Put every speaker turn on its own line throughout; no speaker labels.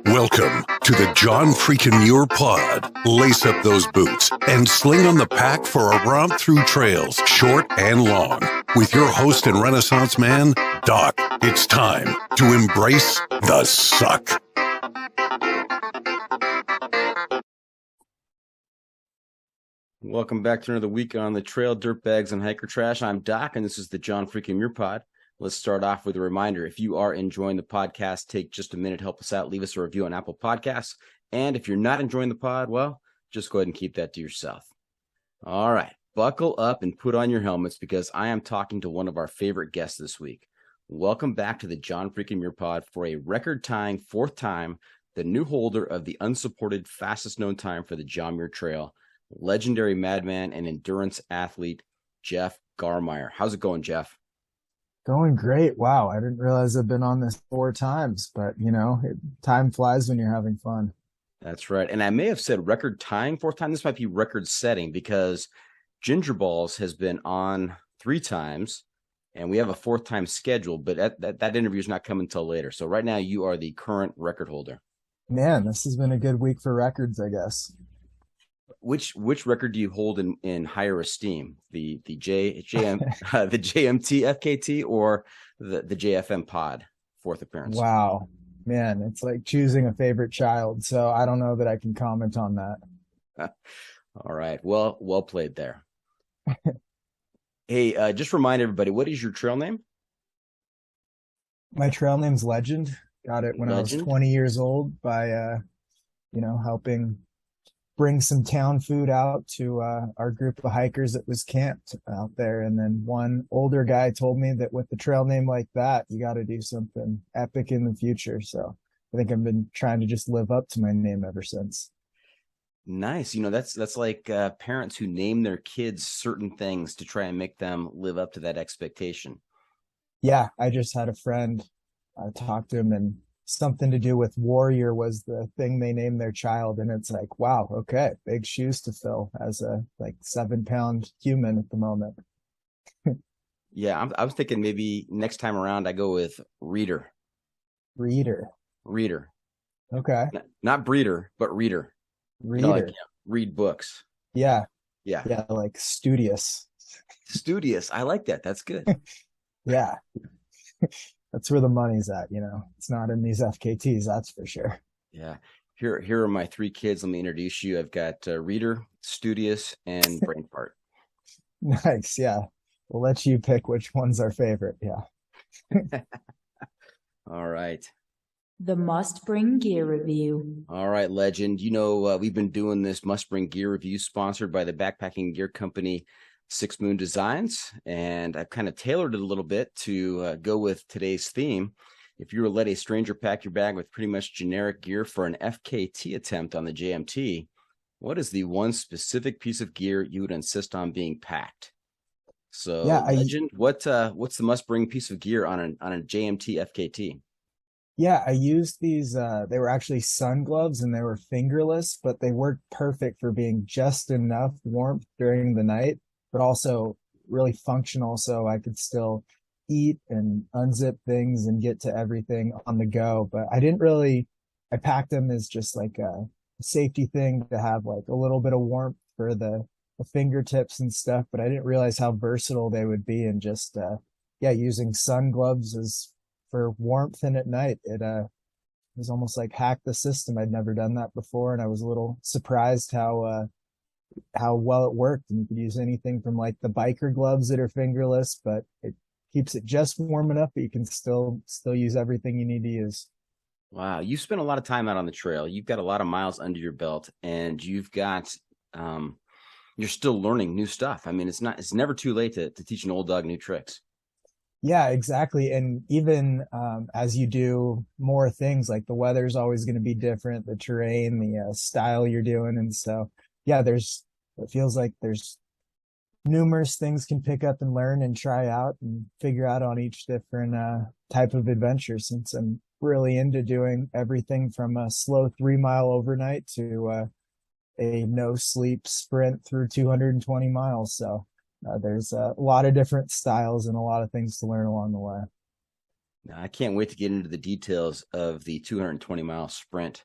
Welcome to the John Freakin Muir Pod. Lace up those boots and sling on the pack for a romp through trails, short and long. With your host and Renaissance man, Doc. It's time to embrace the suck.
Welcome back to another week on the trail, dirtbags, and hiker trash. I'm Doc, and this is the John Freakin Muir Pod. Let's start off with a reminder. If you are enjoying the podcast, take just a minute, help us out, leave us a review on Apple Podcasts. And if you're not enjoying the pod, well, just go ahead and keep that to yourself. All right, buckle up and put on your helmets because I am talking to one of our favorite guests this week. Welcome back to the John Freakin Muir Pod for a record-tying fourth time, the new holder of the unsupported fastest known time for the John Muir Trail, legendary madman and endurance athlete, Jeff Garmeyer. How's it going, Jeff?
Going great. Wow. I didn't realize I've been on this 4 times, but time flies when you're having fun.
That's right. And I may have said record tying fourth time. This might be record setting because Ginger Balls has been on 3 times and we have a 4th time scheduled, but that interview is not coming until later. So right now you are the current record holder.
Man, this has been a good week for records, I guess.
Which record do you hold in higher esteem? The JMT FKT or the JFM Pod 4th appearance?
Wow, man, it's like choosing a favorite child. So I don't know that I can comment on that.
All right, well played there. Hey, just remind everybody, what is your trail name?
My trail name's Legend. Got it when I was 20 years old by helping bring some town food out to our group of hikers that was camped out there. And then one older guy told me that with the trail name like that, you got to do something epic in the future. So I think I've been trying to just live up to my name ever since.
Nice. That's like parents who name their kids certain things to try and make them live up to that expectation.
Yeah, I just had a friend talk to him, and something to do with warrior was the thing they named their child. And it's like, wow, okay, big shoes to fill as a 7-pound human at the moment.
Yeah, I was thinking maybe next time around I go with Reader.
Reader. Okay.
Not breeder, but Reader.
Reader.
Read books.
Yeah, like studious.
I like that. That's good.
Yeah. That's where the money's at, It's not in these FKTs, that's for sure.
Yeah. Here are my 3 kids. Let me introduce you. I've got Reader, Studious, and Brain Fart.
Nice, yeah. We'll let you pick which one's our favorite, yeah.
All right.
The Must Bring Gear Review.
All right, Legend. We've been doing this Must Bring Gear Review sponsored by the backpacking gear company 6 Moon Designs, and I've kind of tailored it a little bit to go with today's theme. If you were to let a stranger pack your bag with pretty much generic gear for an FKT attempt on the JMT, what is the one specific piece of gear you would insist on being packed? So, yeah, Legend, what's the must-bring piece of gear on a JMT FKT?
Yeah, I used these. They were actually sun gloves, and they were fingerless, but they worked perfect for being just enough warmth during the night, but also really functional so I could still eat and unzip things and get to everything on the go. But I packed them as just like a safety thing to have like a little bit of warmth for the fingertips and stuff. But I didn't realize how versatile they would be, and just, using sun gloves as for warmth and at night. It was almost like hack the system. I'd never done that before, and I was a little surprised how well it worked. And you could use anything from like the biker gloves that are fingerless, but it keeps it just warm enough, but you can still use everything you need to use.
Wow. You spent a lot of time out on the trail. You've got a lot of miles under your belt, and you've got, you're still learning new stuff. I mean, it's never too late to teach an old dog new tricks.
Yeah, exactly. And even as you do more things, like the weather's always going to be different, the terrain, the style you're doing. And so, yeah, it feels like there's numerous things can pick up and learn and try out and figure out on each different type of adventure, since I'm really into doing everything from a slow 3-mile overnight to a no sleep sprint through 220 miles. So There's a lot of different styles and a lot of things to learn along the way.
Now, I can't wait to get into the details of the 220-mile sprint,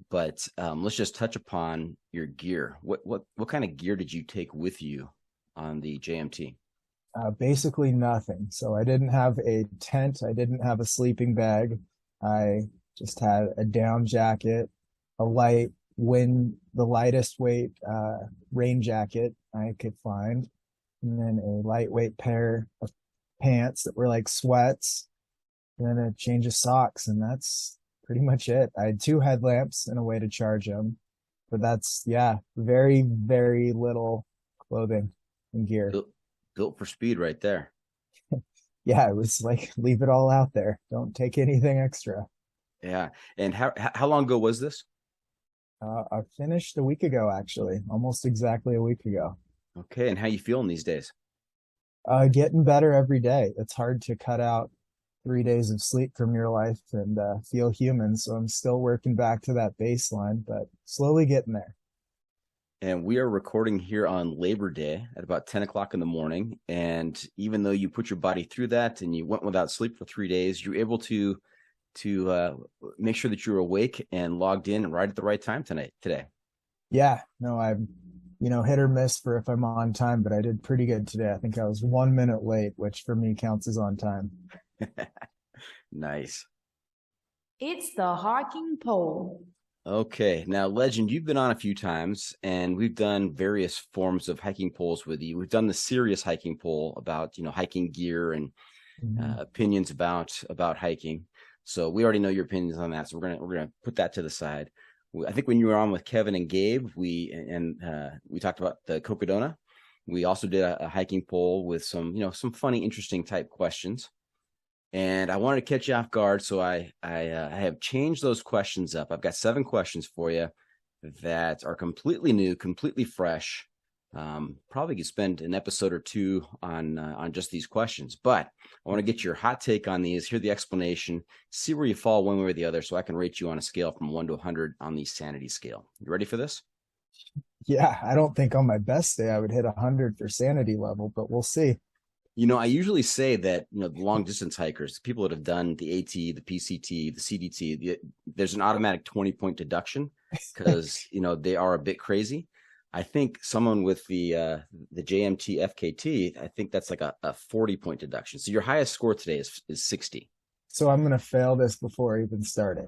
but let's just touch upon your gear. What kind of gear did you take with you on the JMT?
Basically nothing. So I didn't have a tent. I didn't have a sleeping bag. I just had a down jacket, a the lightest weight rain jacket I could find, and then a lightweight pair of pants that were like sweats, and then a change of socks, and that's pretty much it. I had 2 headlamps and a way to charge them, but that's, very, very little clothing and gear.
Built for speed right there.
Yeah, it was like, leave it all out there. Don't take anything extra.
Yeah. And how long ago was this?
I finished a week ago, actually, almost exactly a week ago.
Okay. And how you feeling these days?
Getting better every day. It's hard to cut out 3 days of sleep from your life and feel human. So I'm still working back to that baseline, but slowly getting there.
And we are recording here on Labor Day at about 10 o'clock in the morning. And even though you put your body through that and you went without sleep for 3 days, you're able to make sure that you're awake and logged in right at the right time today.
Yeah, no, I'm, hit or miss for if I'm on time, but I did pretty good today. I think I was 1 minute late, which for me counts as on time.
Nice.
It's the hiking pole.
Okay. Now, Legend, you've been on a few times, and we've done various forms of hiking poles with you. We've done the serious hiking pole about, hiking gear and opinions about hiking. So we already know your opinions on that. So we're gonna put that to the side. I think when you were on with Kevin and Gabe, we talked about the Cocodona. We also did a hiking pole with some funny, interesting type questions. And I wanted to catch you off guard, so I have changed those questions up. I've got 7 questions for you that are completely new, completely fresh. Probably could spend an episode or 2 on just these questions, but I want to get your hot take on these, hear the explanation, see where you fall one way or the other, so I can rate you on a scale from 1 to 100 on the sanity scale. You ready for this?
Yeah, I don't think on my best day I would hit 100 for sanity level, but we'll see.
I usually say that, the long distance hikers, people that have done the AT, the PCT, the CDT, there's an automatic 20-point deduction because, they are a bit crazy. I think someone with the JMT FKT, I think that's like a 40-point deduction. So your highest score today is 60.
So I'm going to fail this before even starting.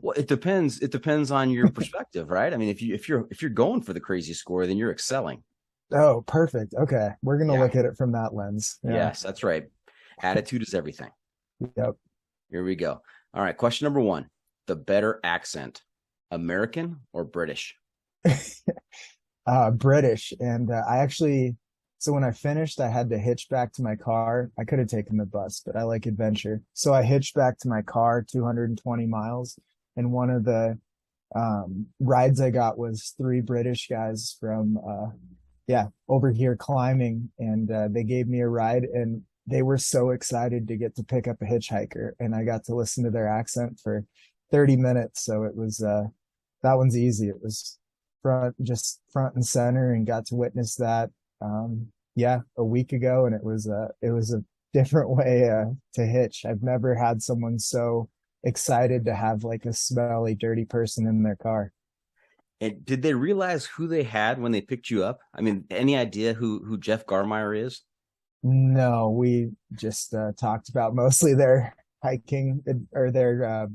Well, it depends. It depends on your perspective, right? I mean, if you're going for the crazy score, then you're excelling.
Oh, perfect. Okay. We're going to look at it from that lens. Yeah.
Yes, that's right. Attitude is everything.
Yep.
Here we go. All right. Question number 1, the better accent, American or British?
British. And so when I finished, I had to hitch back to my car. I could have taken the bus, but I like adventure. So I hitched back to my car 220 miles. And one of the rides I got was 3 British guys from over here climbing, and they gave me a ride, and they were so excited to get to pick up a hitchhiker, and I got to listen to their accent for 30 minutes. So it was that one's easy. It was front and center, and got to witness that a week ago, and it was a different way to hitch. I've never had someone so excited to have like a smelly, dirty person in their car.
And did they realize who they had when they picked you up? I mean, any idea who Jeff Garmeyer is?
No, we just talked about mostly their hiking or their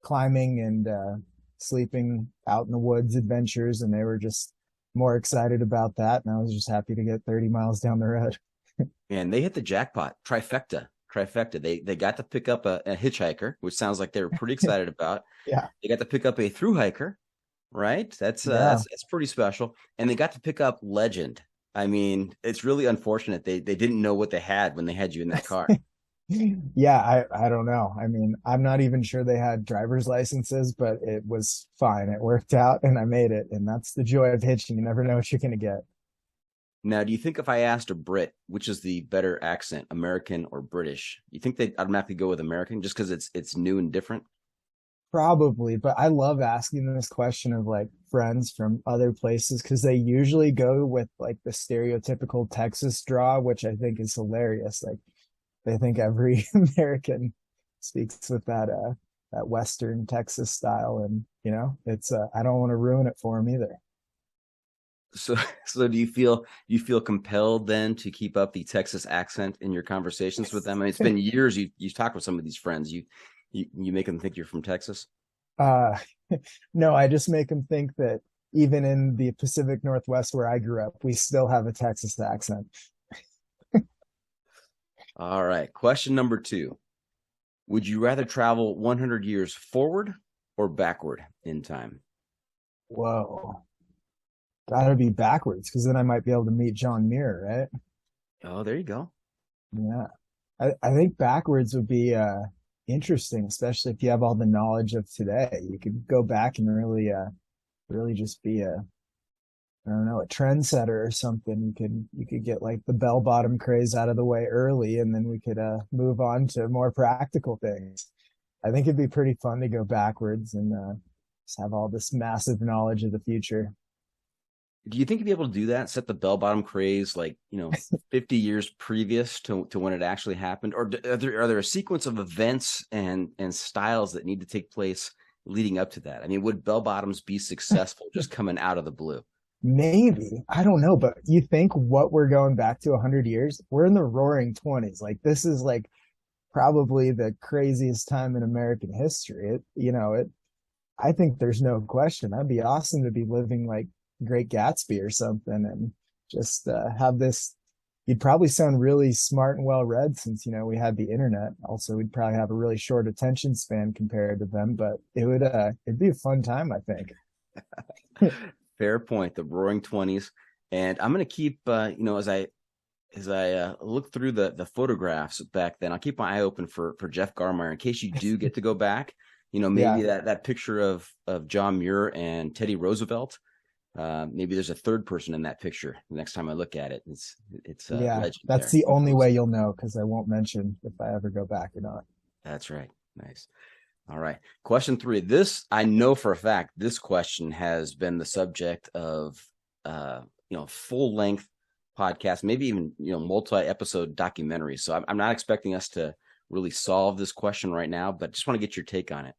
climbing and sleeping out in the woods adventures, and they were just more excited about that. And I was just happy to get 30 miles down the road.
And they hit the jackpot, trifecta. They got to pick up a hitchhiker, which sounds like they were pretty excited about.
Yeah.
They got to pick up a through hiker. Right. That's pretty special. And they got to pick up Legend. I mean, it's really unfortunate. They didn't know what they had when they had you in that car.
Yeah, I don't know. I mean, I'm not even sure they had driver's licenses, but it was fine. It worked out and I made it. And that's the joy of hitching. You never know what you're going to get.
Now, do you think if I asked a Brit, which is the better accent, American or British, you think they'd automatically go with American just because it's new and different?
Probably, but I love asking this question of like friends from other places because they usually go with like the stereotypical Texas draw, which I think is hilarious. Like they think every American speaks with that Western Texas style, and it's I don't want to ruin it for them either.
So, so do you feel compelled then to keep up the Texas accent in your conversations with them? I mean, it's been years you've talked with some of these friends. You make them think you're from Texas?
Uh, no, I just make them think that even in the Pacific Northwest where I grew up, we still have a Texas accent.
All right. Question number 2. Would you rather travel 100 years forward or backward in time?
Whoa. Gotta be backwards because then I might be able to meet John Muir, right?
Oh, there you go.
Yeah. I think backwards would be interesting, especially if you have all the knowledge of today. You could go back and really just be I don't know, a trendsetter or something. You could get like the bell bottom craze out of the way early, and then we could move on to more practical things. I think it'd be pretty fun to go backwards and just have all this massive knowledge of the future.
Do you think you'd be able to do that? Set the bell bottom craze 50 years previous to when it actually happened? Or are there a sequence of events and styles that need to take place leading up to that? I mean, would bell bottoms be successful just coming out of the blue?
Maybe. I don't know, but you think what we're going back to 100 years? We're in the roaring 20s. Like this is like probably the craziest time in American history. I think there's no question. That'd be awesome to be living like Great Gatsby or something and just have this. You'd probably sound really smart and well read since we had the internet. Also, we'd probably have a really short attention span compared to them, but it'd be a fun time, I think.
Fair point. The roaring 20s. And I'm going to keep as I look through the photographs back then, I'll keep my eye open for Jeff Garmeyer in case you do get to go back. Maybe that picture of John Muir and Teddy Roosevelt. Maybe there's a third person in that picture. The next time I look at it, it's legend.
That's the only way you'll know because I won't mention if I ever go back or not.
That's right. Nice. All right. Question 3. This I know for a fact. This question has been the subject of full length podcast, maybe even multi-episode documentaries. So I'm not expecting us to really solve this question right now, but just want to get your take on it.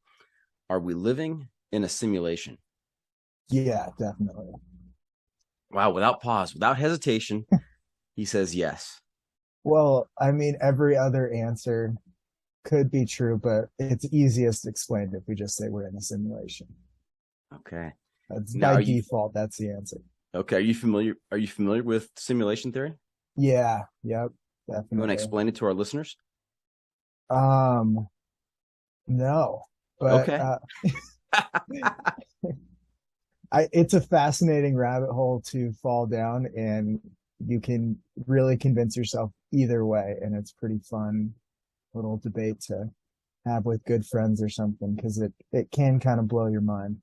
Are we living in a simulation?
Yeah, definitely.
Wow, without pause, without hesitation, he says yes.
Well, I mean, every other answer could be true, but it's easiest explained if we just say we're in a simulation.
Okay.
That's by default, that's the answer.
Okay. Are you familiar with simulation theory?
Yeah, yep, definitely.
You want to explain it to our listeners?
No. But
okay.
It's a fascinating rabbit hole to fall down, and you can really convince yourself either way, and it's pretty fun little debate to have with good friends or something because it can kind of blow your mind.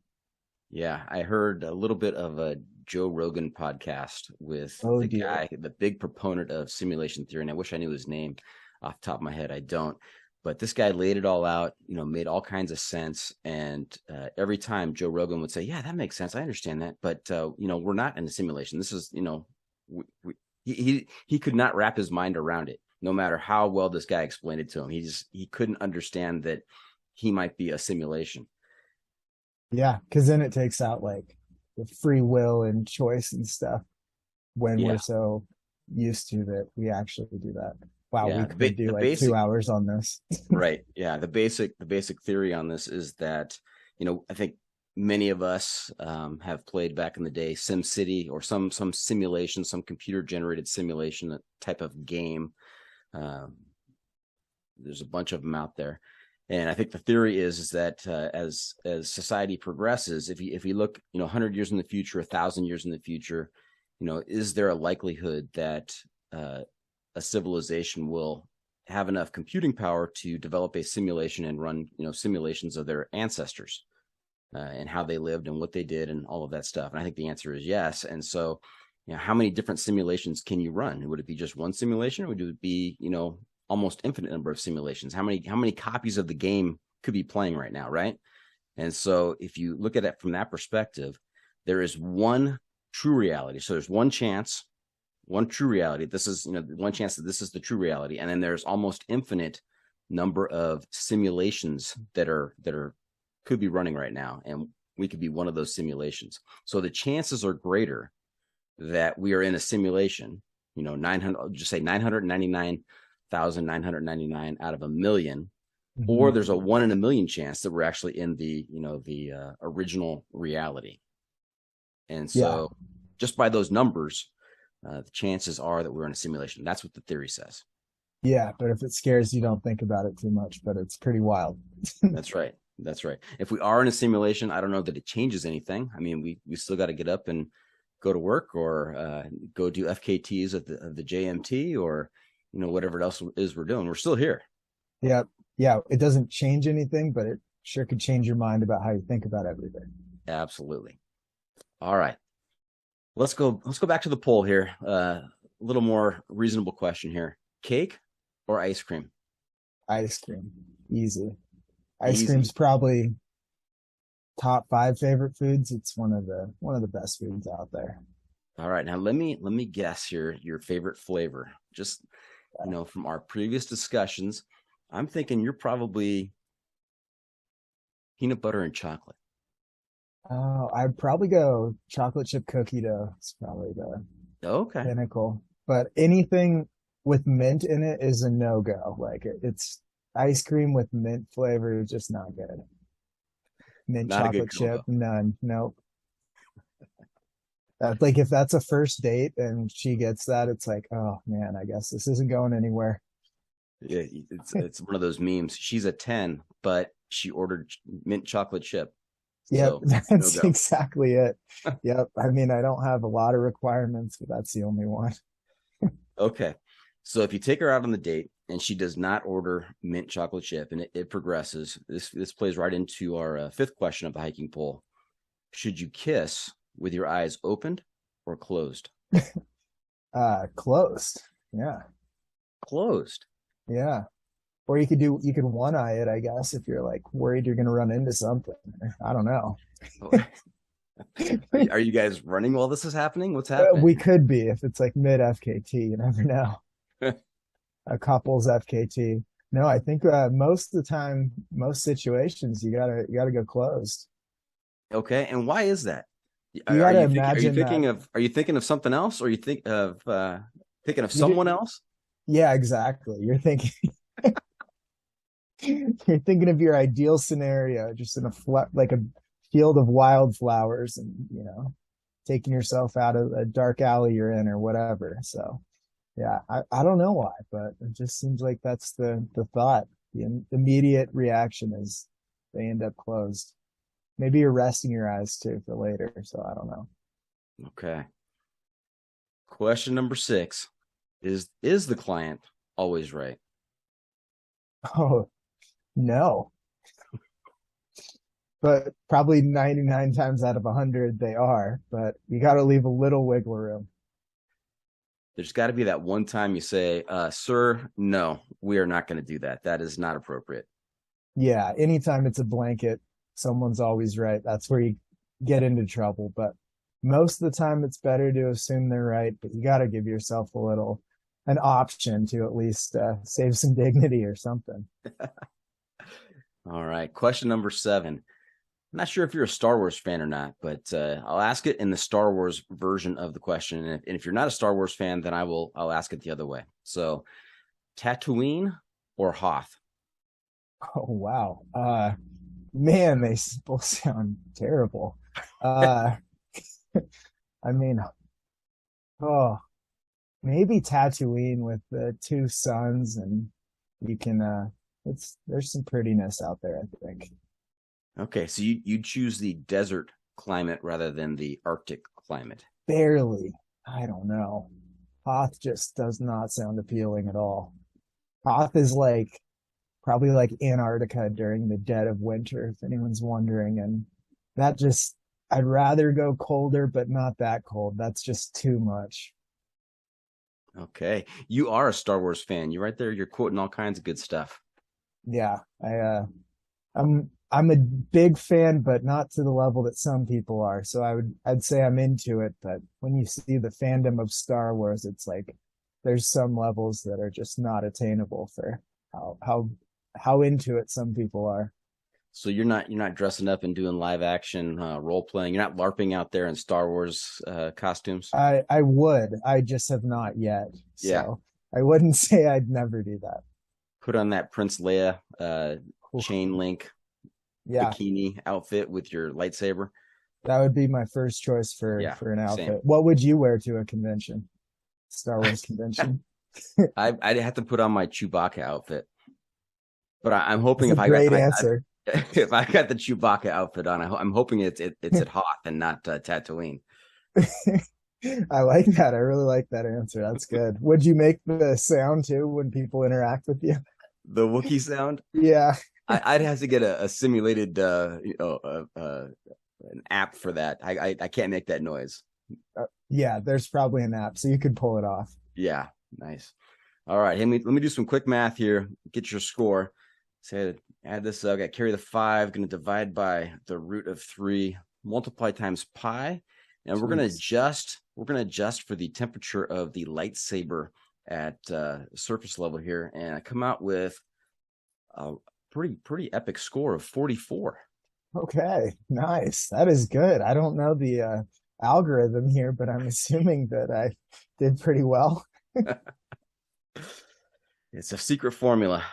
Yeah, I heard a little bit of a Joe Rogan podcast with guy, the big proponent of simulation theory, and I wish I knew his name off the top of my head. I don't. But this guy laid it all out, made all kinds of sense. And every time Joe Rogan would say, yeah, that makes sense. I understand that. But, we're not in a simulation. This is, he could not wrap his mind around it, no matter how well this guy explained it to him. He couldn't understand that he might be a simulation.
Yeah, because then it takes out like the free will and choice and stuff when we're so used to that we actually do that. Wow, we could do like 2 hours on this.
Right. Yeah. The basic theory on this is that, I think many of us have played back in the day SimCity or some simulation, some computer generated simulation type of game. There's a bunch of them out there. And I think the theory is that as society progresses, if you look, 100 years in the future, 1,000 years in the future, is there a likelihood that a civilization will have enough computing power to develop a simulation and run, simulations of their ancestors and how they lived and what they did and all of that stuff? And I think the answer is yes. And so, how many different simulations can you run? Would it be just one simulation, or would it be, almost infinite number of simulations? How many copies of the game could be playing right now, right? And so if you look at it from that perspective, there is one true reality. So there's one chance, one true reality. This is, one chance that this is the true reality. And then there's almost infinite number of simulations that could be running right now. And we could be one of those simulations. So the chances are greater that we are in a simulation, 900, just say 999,999 out of a million, or there's a 1 in a million chance that we're actually in the, the original reality. And so just by those numbers, the chances are that we're in a simulation. That's what the theory says.
Yeah, but if it scares you, don't think about it too much, but it's pretty wild.
That's right. That's right. If we are in a simulation, I don't know that it changes anything. I mean, we still got to get up and go to work, or go do FKTs at the JMT, or, whatever else is we're doing. We're still here.
Yeah. Yeah. It doesn't change anything, but it sure could change your mind about how you think about everything.
Absolutely. All right. Let's go back to the poll here. A little more reasonable question here. Cake or ice cream?
Ice cream. Easy. Ice cream's probably top 5 favorite foods. It's one of the best foods out there.
All right. Now let me guess your favorite flavor. Just, from our previous discussions, I'm thinking you're probably peanut butter and chocolate.
Oh, I'd probably go chocolate chip cookie dough. It's probably the pinnacle. But anything with mint in it is a no-go. Like it's ice cream with mint flavor is just not good. Mint
Not
chocolate chip, none. Nope. Like if that's a first date and she gets that, it's like, oh man, I guess this isn't going anywhere.
Yeah, it's one of those memes. She's a 10, but she ordered mint chocolate chip.
Yep,
So,
that's
no-go.
exactly it. Yep. I mean, I don't have a lot of requirements, but that's the only one.
Okay. So if you take her out on the date and she does not order mint chocolate chip, and it progresses, this plays right into our fifth question of the hiking poll. Should you kiss with your eyes opened or closed?
Closed. Yeah.
Closed.
Yeah. Or you could one eye it, I guess, if you're like worried you're going to run into something. I don't know.
Are you guys running while this is happening? What's happening?
We could be if it's like mid FKT. You never know. A couple's FKT. No, I think most of the time, most situations, you gotta go closed.
Okay, and why is that?
You gotta imagine.
Are you thinking of something else, or you think of thinking of someone else?
Yeah, exactly. You're thinking. You're thinking of your ideal scenario, just in a field of wildflowers, and taking yourself out of a dark alley you're in or whatever. So yeah, I don't know why, but it just seems like that's the thought. The immediate reaction is they end up closed. Maybe you're resting your eyes too for later. So I don't know.
Okay. Question number 6 is the client always right?
Oh, no. But probably 99 times out of 100 they are, but you got to leave a little wiggle room.
There's got to be that one time you say, sir, no, we are not going to do that. That is not appropriate.
Yeah, anytime it's a blanket, someone's always right. That's where you get into trouble. But most of the time it's better to assume they're right, but you got to give yourself an option to at least save some dignity or something.
All right. Question number 7. I'm not sure if you're a Star Wars fan or not, but I'll ask it in the Star Wars version of the question. And if you're not a Star Wars fan, then I'll ask it the other way. So, Tatooine or Hoth?
Oh, wow. Man, they both sound terrible. I mean, maybe Tatooine with the 2 suns, and you can, there's some prettiness out there, I think.
Okay, so you choose the desert climate rather than the Arctic climate.
Barely. I don't know. Hoth just does not sound appealing at all. Hoth is probably like Antarctica during the dead of winter, if anyone's wondering. And I'd rather go colder, but not that cold. That's just too much.
Okay. You are a Star Wars fan. You're right there. You're quoting all kinds of good stuff.
Yeah. I'm I'm a big fan, but not to the level that some people are. So I'd say I'm into it. But when you see the fandom of Star Wars, it's like there's some levels that are just not attainable for how into it some people are.
So you're not dressing up and doing live action role playing. You're not LARPing out there in Star Wars costumes.
I would. I just have not yet.
Yeah.
So I wouldn't say I'd never do that.
Put on that Prince Leia chain link bikini outfit with your lightsaber.
That would be my first choice for an outfit.
Same.
What would you wear to a convention? Star Wars convention?
I'd have to put on my Chewbacca outfit. But I'm hoping
That's
if
a great answer.
If I got the Chewbacca outfit on, I'm hoping it's at Hoth and not Tatooine.
I like that. I really like that answer. That's good. Would you make the sound too when people interact with you?
The Wookiee sound?
Yeah.
I'd have to get a simulated an app for that. I can't make that noise.
Yeah, there's probably an app, so you could pull it off.
Yeah, nice. All right, let me do some quick math here. Get your score. So add this up. Got carry the 5. Going to divide by the root of 3. Multiply times pi, and we're going to adjust. We're going to adjust for the temperature of the lightsaber at surface level here, and I come out with a pretty epic score of 44.
Okay, nice. That is good. I don't know the algorithm here, but I'm assuming that I did pretty well.
It's a secret formula.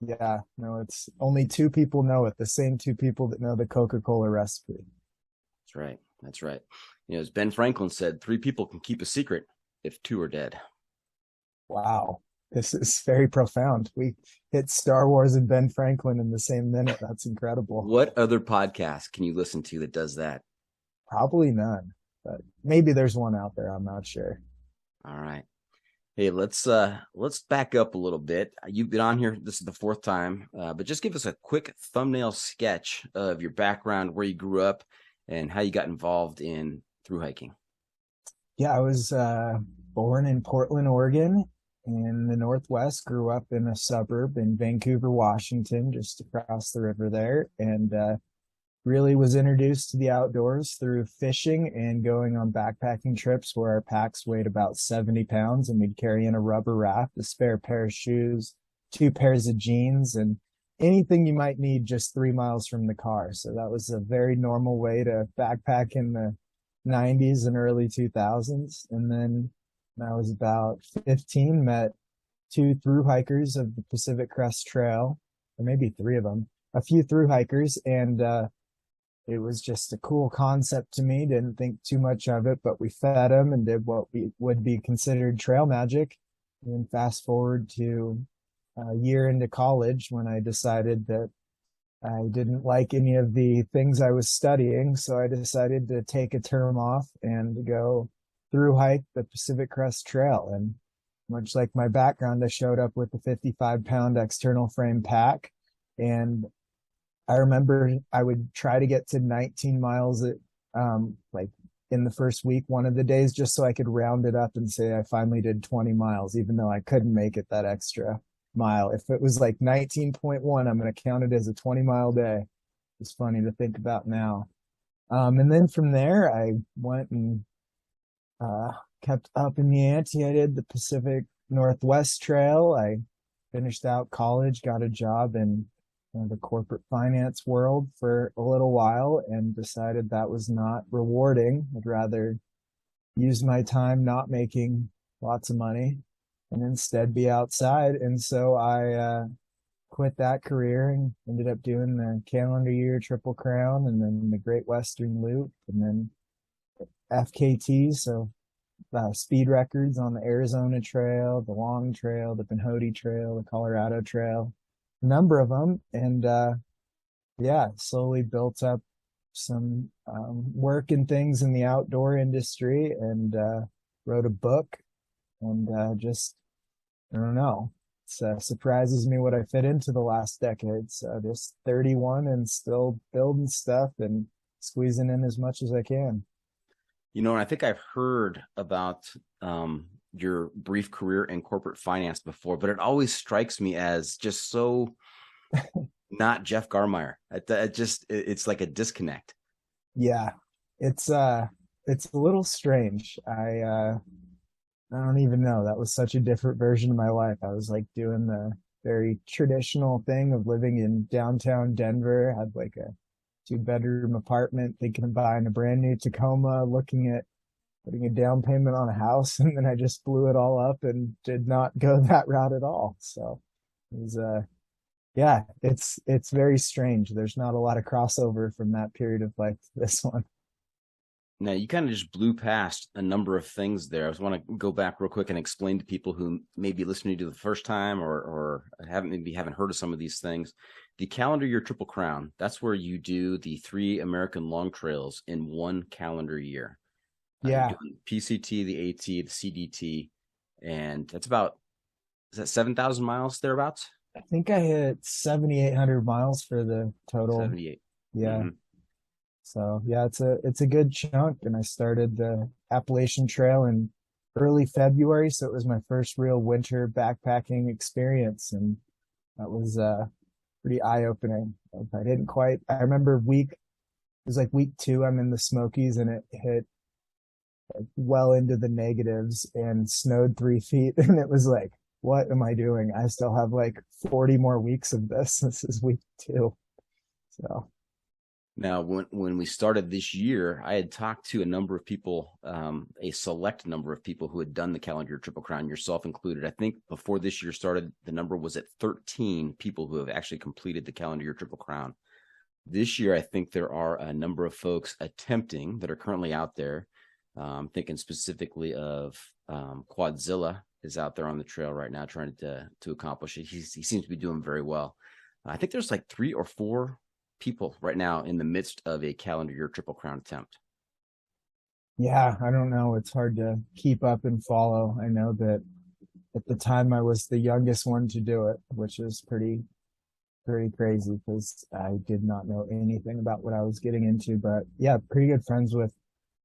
Yeah, no, it's only 2 people know it, the same 2 people that know the Coca-Cola recipe.
That's right. That's right. You know, as Ben Franklin said, 3 people can keep a secret if 2 are dead.
Wow. This is very profound. We hit Star Wars and Ben Franklin in the same minute. That's incredible.
What other podcast can you listen to that does that?
Probably none, but maybe there's one out there. I'm not sure.
All right. Hey, let's back up a little bit. You've been on here. This is the 4th time, but just give us a quick thumbnail sketch of your background, where you grew up, and how you got involved in through hiking.
Yeah, I was born in Portland, Oregon, in the Northwest. Grew up in a suburb in Vancouver, Washington, just across the river there, and really was introduced to the outdoors through fishing and going on backpacking trips where our packs weighed about 70 pounds and we'd carry in a rubber raft, a spare pair of shoes, 2 pairs of jeans, and anything you might need just 3 miles from the car. So that was a very normal way to backpack in the 90s and early 2000s. And then when I was about 15, met 2 thru hikers of the Pacific Crest Trail, or maybe 3 of them, a few thru hikers, and it was just a cool concept to me. Didn't think too much of it, but we fed them and did what would be considered trail magic. And then fast forward to a year into college when I decided that I didn't like any of the things I was studying. So I decided to take a term off and go through hike the Pacific Crest Trail. And much like my background, I showed up with a 55-pound external frame pack, and I remember I would try to get to 19 miles at, like in the first week, one of the days, just so I could round it up and say I finally did 20 miles, even though I couldn't make it that extra mile. If it was like 19.1, I'm going to count it as a 20-mile day. It's funny to think about now. And then from there, I went and kept up in the ante. I did the Pacific Northwest Trail. I finished out college, got a job in the corporate finance world for a little while, and decided that was not rewarding. I'd rather use my time not making lots of money and instead be outside. And so I quit that career and ended up doing the calendar year Triple Crown, and then the Great Western Loop, and then FKT, so speed records on the Arizona Trail, the Long Trail, the Pinhoti Trail, the Colorado Trail, a number of them. And slowly built up some work and things in the outdoor industry, and wrote a book, and I don't know, it surprises me what I fit into the last decade. So just 31 and still building stuff and squeezing in as much as I can.
You know, and I think I've heard about your brief career in corporate finance before, but it always strikes me as just so not Jeff Garmeyer. It's like a disconnect.
Yeah, it's a little strange. I don't even know. That was such a different version of my life. I was like doing the very traditional thing of living in downtown Denver, had like a 2-bedroom apartment, thinking of buying a brand new Tacoma, looking at putting a down payment on a house, and then I just blew it all up and did not go that route at all. So it was yeah, it's very strange. There's not a lot of crossover from that period of life to this one.
Now, you kind of just blew past a number of things there. I just want to go back real quick and explain to people who may be listening to the first time or haven't heard of some of these things. The calendar year Triple Crown, that's where you do the 3 American long trails in one calendar year.
Yeah.
You're doing PCT, the AT, the CDT, and that's about, is that 7,000 miles thereabouts?
I think I hit 7,800 miles for the total.
78.
Yeah.
Mm-hmm.
So yeah, it's a good chunk. And I started the Appalachian Trail in early February. So it was my first real winter backpacking experience. And that was pretty eye-opening. I remember it was like week 2, I'm in the Smokies, and it hit like well into the negatives and snowed 3 feet. And it was like, what am I doing? I still have like 40 more weeks of this. This is week 2. So.
Now, when we started this year, I had talked to a number of people, a select number of people who had done the calendar year Triple Crown, yourself included. I think before this year started, the number was at 13 people who have actually completed the calendar year Triple Crown. This year, I think there are a number of folks attempting that are currently out there. I'm thinking specifically of Quadzilla is out there on the trail right now trying to accomplish it. He seems to be doing very well. I think there's like 3 or 4 people right now in the midst of a calendar year Triple Crown attempt.
Yeah, I don't know. It's hard to keep up and follow. I know that at the time I was the youngest one to do it, which is pretty crazy because I did not know anything about what I was getting into. But yeah, pretty good friends with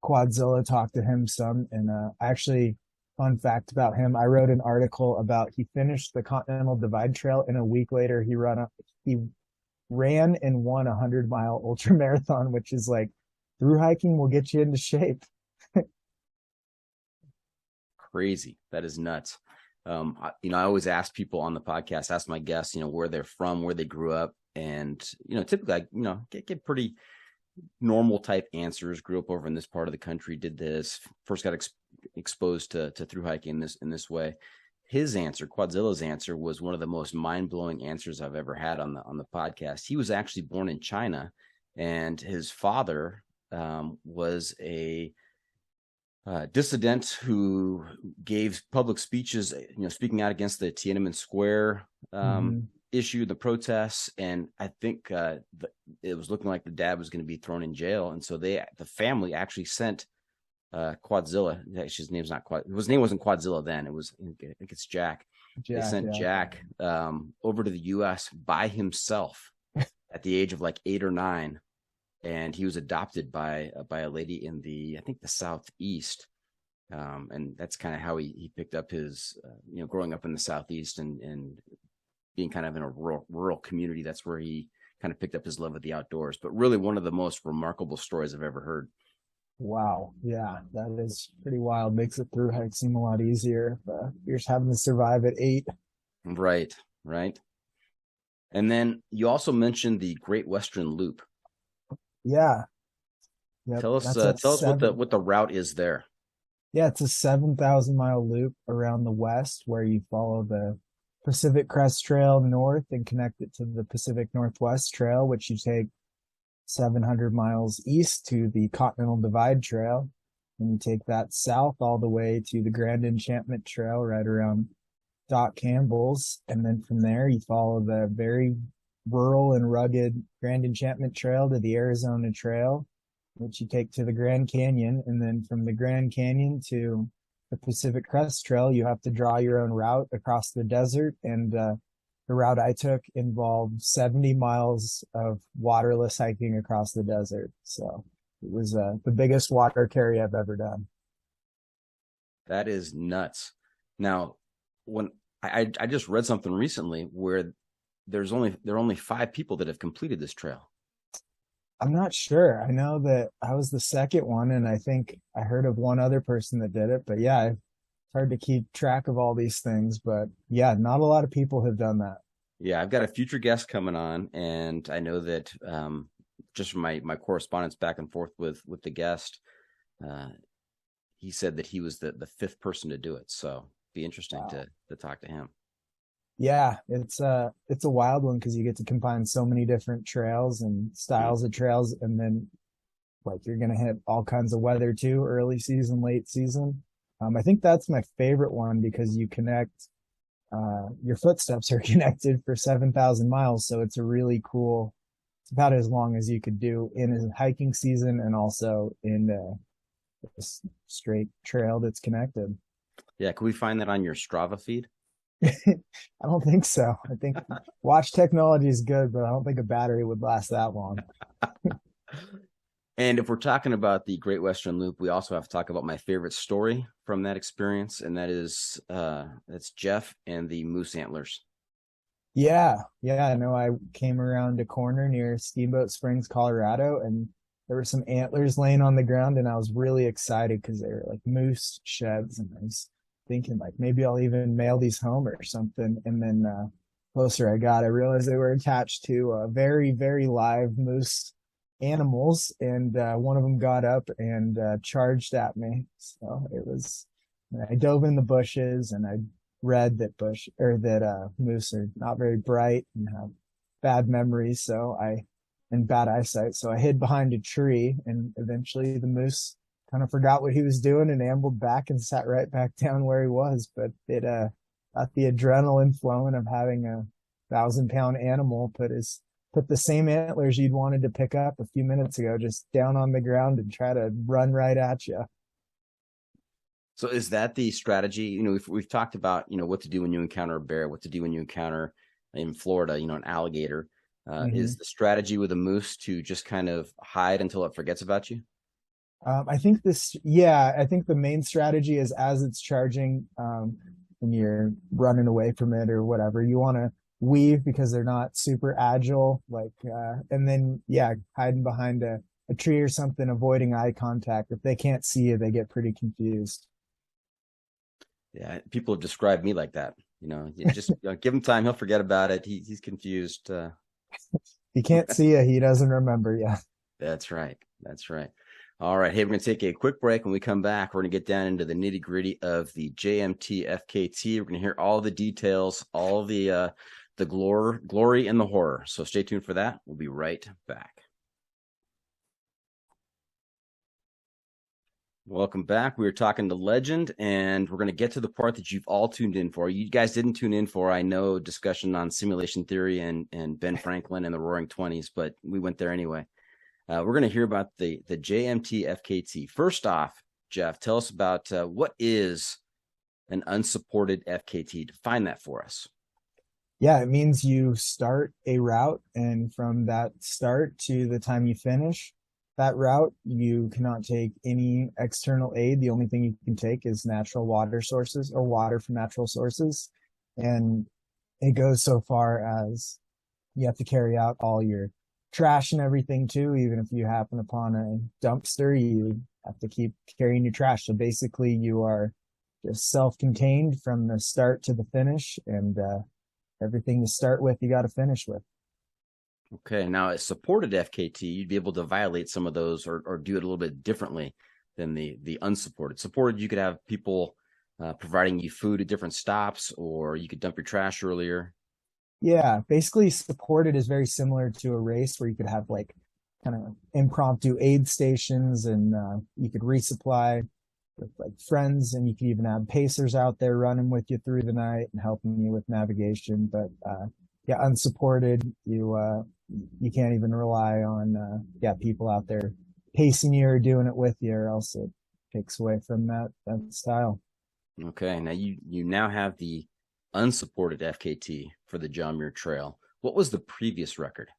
Quadzilla, talked to him some. And actually, fun fact about him, I wrote an article about he finished the Continental Divide Trail, and a week later he ran and won a 100-mile ultra marathon, which is like, through hiking will get you into shape.
Crazy. That is nuts. I always ask people on the podcast, ask my guests, where they're from, where they grew up. And, typically, get pretty normal type answers. Grew up over in this part of the country, did this, first got exposed to through hiking in this way. His answer, Quadzilla's answer, was one of the most mind-blowing answers I've ever had on the podcast. He was actually born in China, and his father was a dissident who gave public speeches, speaking out against the Tiananmen Square issue, the protests, and I think it was looking like the dad was going to be thrown in jail, and so the family actually sent Quadzilla. Actually, his name's not Quad. His name wasn't Quadzilla then. It was, I think it's Jack. They sent Jack over to the U.S. by himself at the age of like 8 or 9, and he was adopted by a lady in the Southeast, and that's kind of how he picked up his growing up in the Southeast and being kind of in a rural community. That's where he kind of picked up his love of the outdoors. But really, one of the most remarkable stories I've ever heard.
Wow. Yeah, that is pretty wild. Makes it through hike seem a lot easier. You're just having to survive at 8.
Right. And then you also mentioned the Great Western Loop.
Yeah. Yep.
Tell us what the route is there.
Yeah, it's a 7,000-mile loop around the west where you follow the Pacific Crest Trail north and connect it to the Pacific Northwest Trail, which you take 700 miles east to the Continental Divide Trail, and you take that south all the way to the Grand Enchantment Trail right around Doc Campbell's, and then from there you follow the very rural and rugged Grand Enchantment Trail to the Arizona Trail, which you take to the Grand Canyon, and then from the Grand Canyon to the Pacific Crest Trail you have to draw your own route across the desert, and the route I took involved 70 miles of waterless hiking across the desert. So it was the biggest water carry I've ever done.
That is nuts. Now, when I just read something recently where there are only 5 people that have completed this trail.
I'm not sure. I know that I was the second one, and I think I heard of one other person that did it. But yeah, it's hard to keep track of all these things. But yeah, not a lot of people have done that.
Yeah, I've got a future guest coming on, and I know that just from my correspondence back and forth with the guest, he said that he was the 5th person to do it. So be interesting to talk to him.
Yeah, it's a wild one because you get to combine so many different trails and styles of trails, and then like you're gonna hit all kinds of weather too, early season, late season. I think that's my favorite one because you connect. Your footsteps are connected for 7,000 miles, so it's a really cool. It's about as long as you could do in a hiking season and also in a straight trail that's connected.
Yeah, can we find that on your Strava feed?
I don't think so. I think watch technology is good, but I don't think a battery would last that long.
And if we're talking about the Great Western Loop, we also have to talk about my favorite story from that experience, and that is that's Jeff and the moose antlers.
Yeah. I know I came around a corner near Steamboat Springs, Colorado, and there were some antlers laying on the ground, and I was really excited because they were like moose sheds, and I was thinking like maybe I'll even mail these home or something. And then closer I got, I realized they were attached to very, very live moose animals, and one of them got up and charged at me. So I dove in the bushes, and I read that moose are not very bright and have bad memories, and bad eyesight. So I hid behind a tree, and eventually the moose kind of forgot what he was doing and ambled back and sat right back down where he was. But it got the adrenaline flowing of having a 1,000-pound animal put the same antlers you'd wanted to pick up a few minutes ago just down on the ground and try to run right at you.
So is that the strategy? You know, we've talked about, you know, what to do when you encounter a bear, what to do when you encounter in Florida, you know, an alligator. Is the strategy with a moose to just kind of hide until it forgets about you?
I think the main strategy is as it's charging, and you're running away from it or whatever, you want to weave because they're not super agile, and then hiding behind a tree or something, avoiding eye contact. If they can't see you, they get pretty confused.
Yeah, people have described me like that. You know, you just give him time; he'll forget about it. He's confused.
He can't see you; he doesn't remember you.
That's right. All right. Hey, we're going to take a quick break. When we come back, we're going to get down into the nitty gritty of the JMT FKT. We're going to hear all the details, all the glory and the horror. So stay tuned for that. We'll be right back. Welcome back. We were talking to Legend, and we're going to get to the part that you've all tuned in for. You guys didn't tune in for, I know, discussion on simulation theory and Ben Franklin and the Roaring Twenties, but we went there anyway. We're going to hear about the JMT FKT. First off, Jeff, tell us about what is an unsupported FKT. Define that for us.
Yeah, it means you start a route, and from that start to the time you finish that route, you cannot take any external aid. The only thing you can take is natural water sources or water from natural sources. And it goes so far as you have to carry out all your trash and everything too. Even if you happen upon a dumpster, you have to keep carrying your trash. So basically you are just self-contained from the start to the finish, and everything you start with, you got to finish with.
Okay. Now, a supported FKT, you'd be able to violate some of those or do it a little bit differently than the unsupported. Supported, you could have people providing you food at different stops, or you could dump your trash earlier.
Yeah, basically supported is very similar to a race where you could have like kind of impromptu aid stations, and you could resupply with like friends, and you could even have pacers out there running with you through the night and helping you with navigation. But unsupported, you can't even rely on people out there pacing you or doing it with you, or else it takes away from that style.
Okay, now you now have the unsupported FKT for the John Muir Trail. What was the previous record?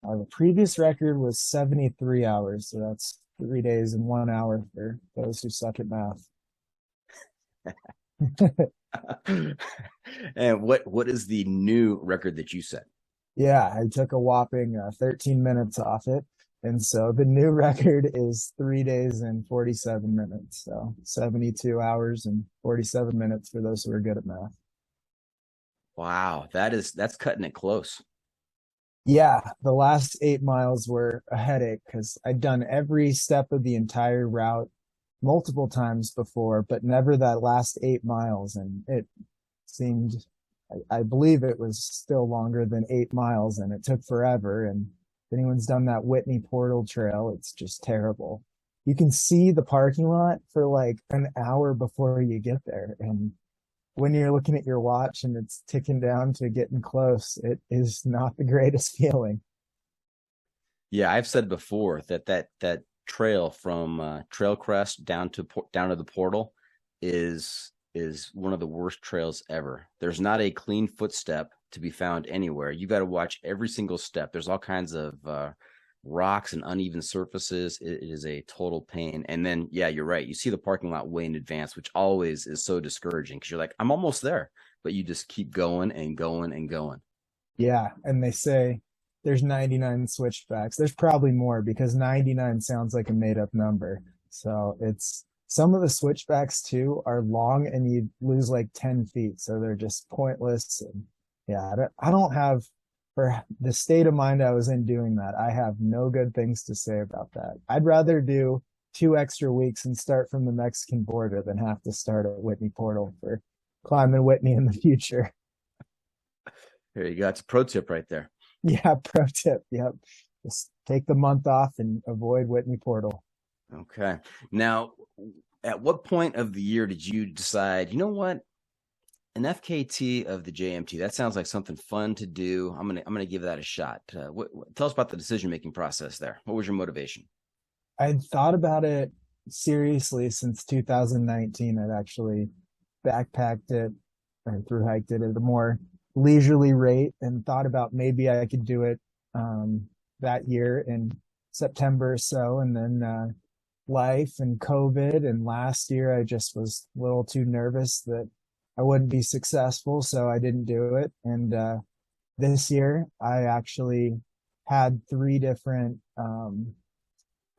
The previous record was 73 hours, so that's 3 days and 1 hour for those who suck at math.
And what is the new record that you set?
Yeah, I took a whopping 13 minutes off it. And so the new record is 3 days and 47 minutes. So 72 hours and 47 minutes for those who are good at math.
Wow, that's cutting it close.
Yeah, the last 8 miles were a headache because I'd done every step of the entire route multiple times before, but never that last 8 miles. And it seemed, I believe it was still longer than 8 miles, and it took forever. And if anyone's done that Whitney Portal Trail, it's just terrible. You can see the parking lot for like an hour before you get there. And when you're looking at your watch and it's ticking down to getting close, it is not the greatest feeling.
Yeah, I've said before that trail from Trail Crest down to the portal is one of the worst trails ever. There's not a clean footstep to be found anywhere. You got to watch every single step. There's all kinds of rocks and uneven surfaces. It is a total pain. And then, yeah, you're right. You see the parking lot way in advance, which always is so discouraging because you're like, I'm almost there, but you just keep going and going and going.
Yeah. And they say there's 99 switchbacks. There's probably more because 99 sounds like a made up number. So it's some of the switchbacks too are long and you lose like 10 feet. So they're just pointless. And yeah, I don't have, for the state of mind I was in doing that, I have no good things to say about that. I'd rather do 2 extra weeks and start from the Mexican border than have to start at Whitney Portal for climbing Whitney in the future.
There you go. It's a pro tip right there.
Yeah, pro tip. Yep. Just take the month off and avoid Whitney Portal.
Okay. Now, at what point of the year did you decide, you know what? An FKT of the JMT, that sounds like something fun to do. I'm gonna give that a shot. Tell us about the decision-making process there. What was your motivation?
I'd thought about it seriously since 2019. I'd actually backpacked it or through hiked it at a more leisurely rate and thought about maybe I could do it that year in September or so. And then life and COVID, and last year I just was a little too nervous that I wouldn't be successful, so I didn't do it. And this year I actually had 3 different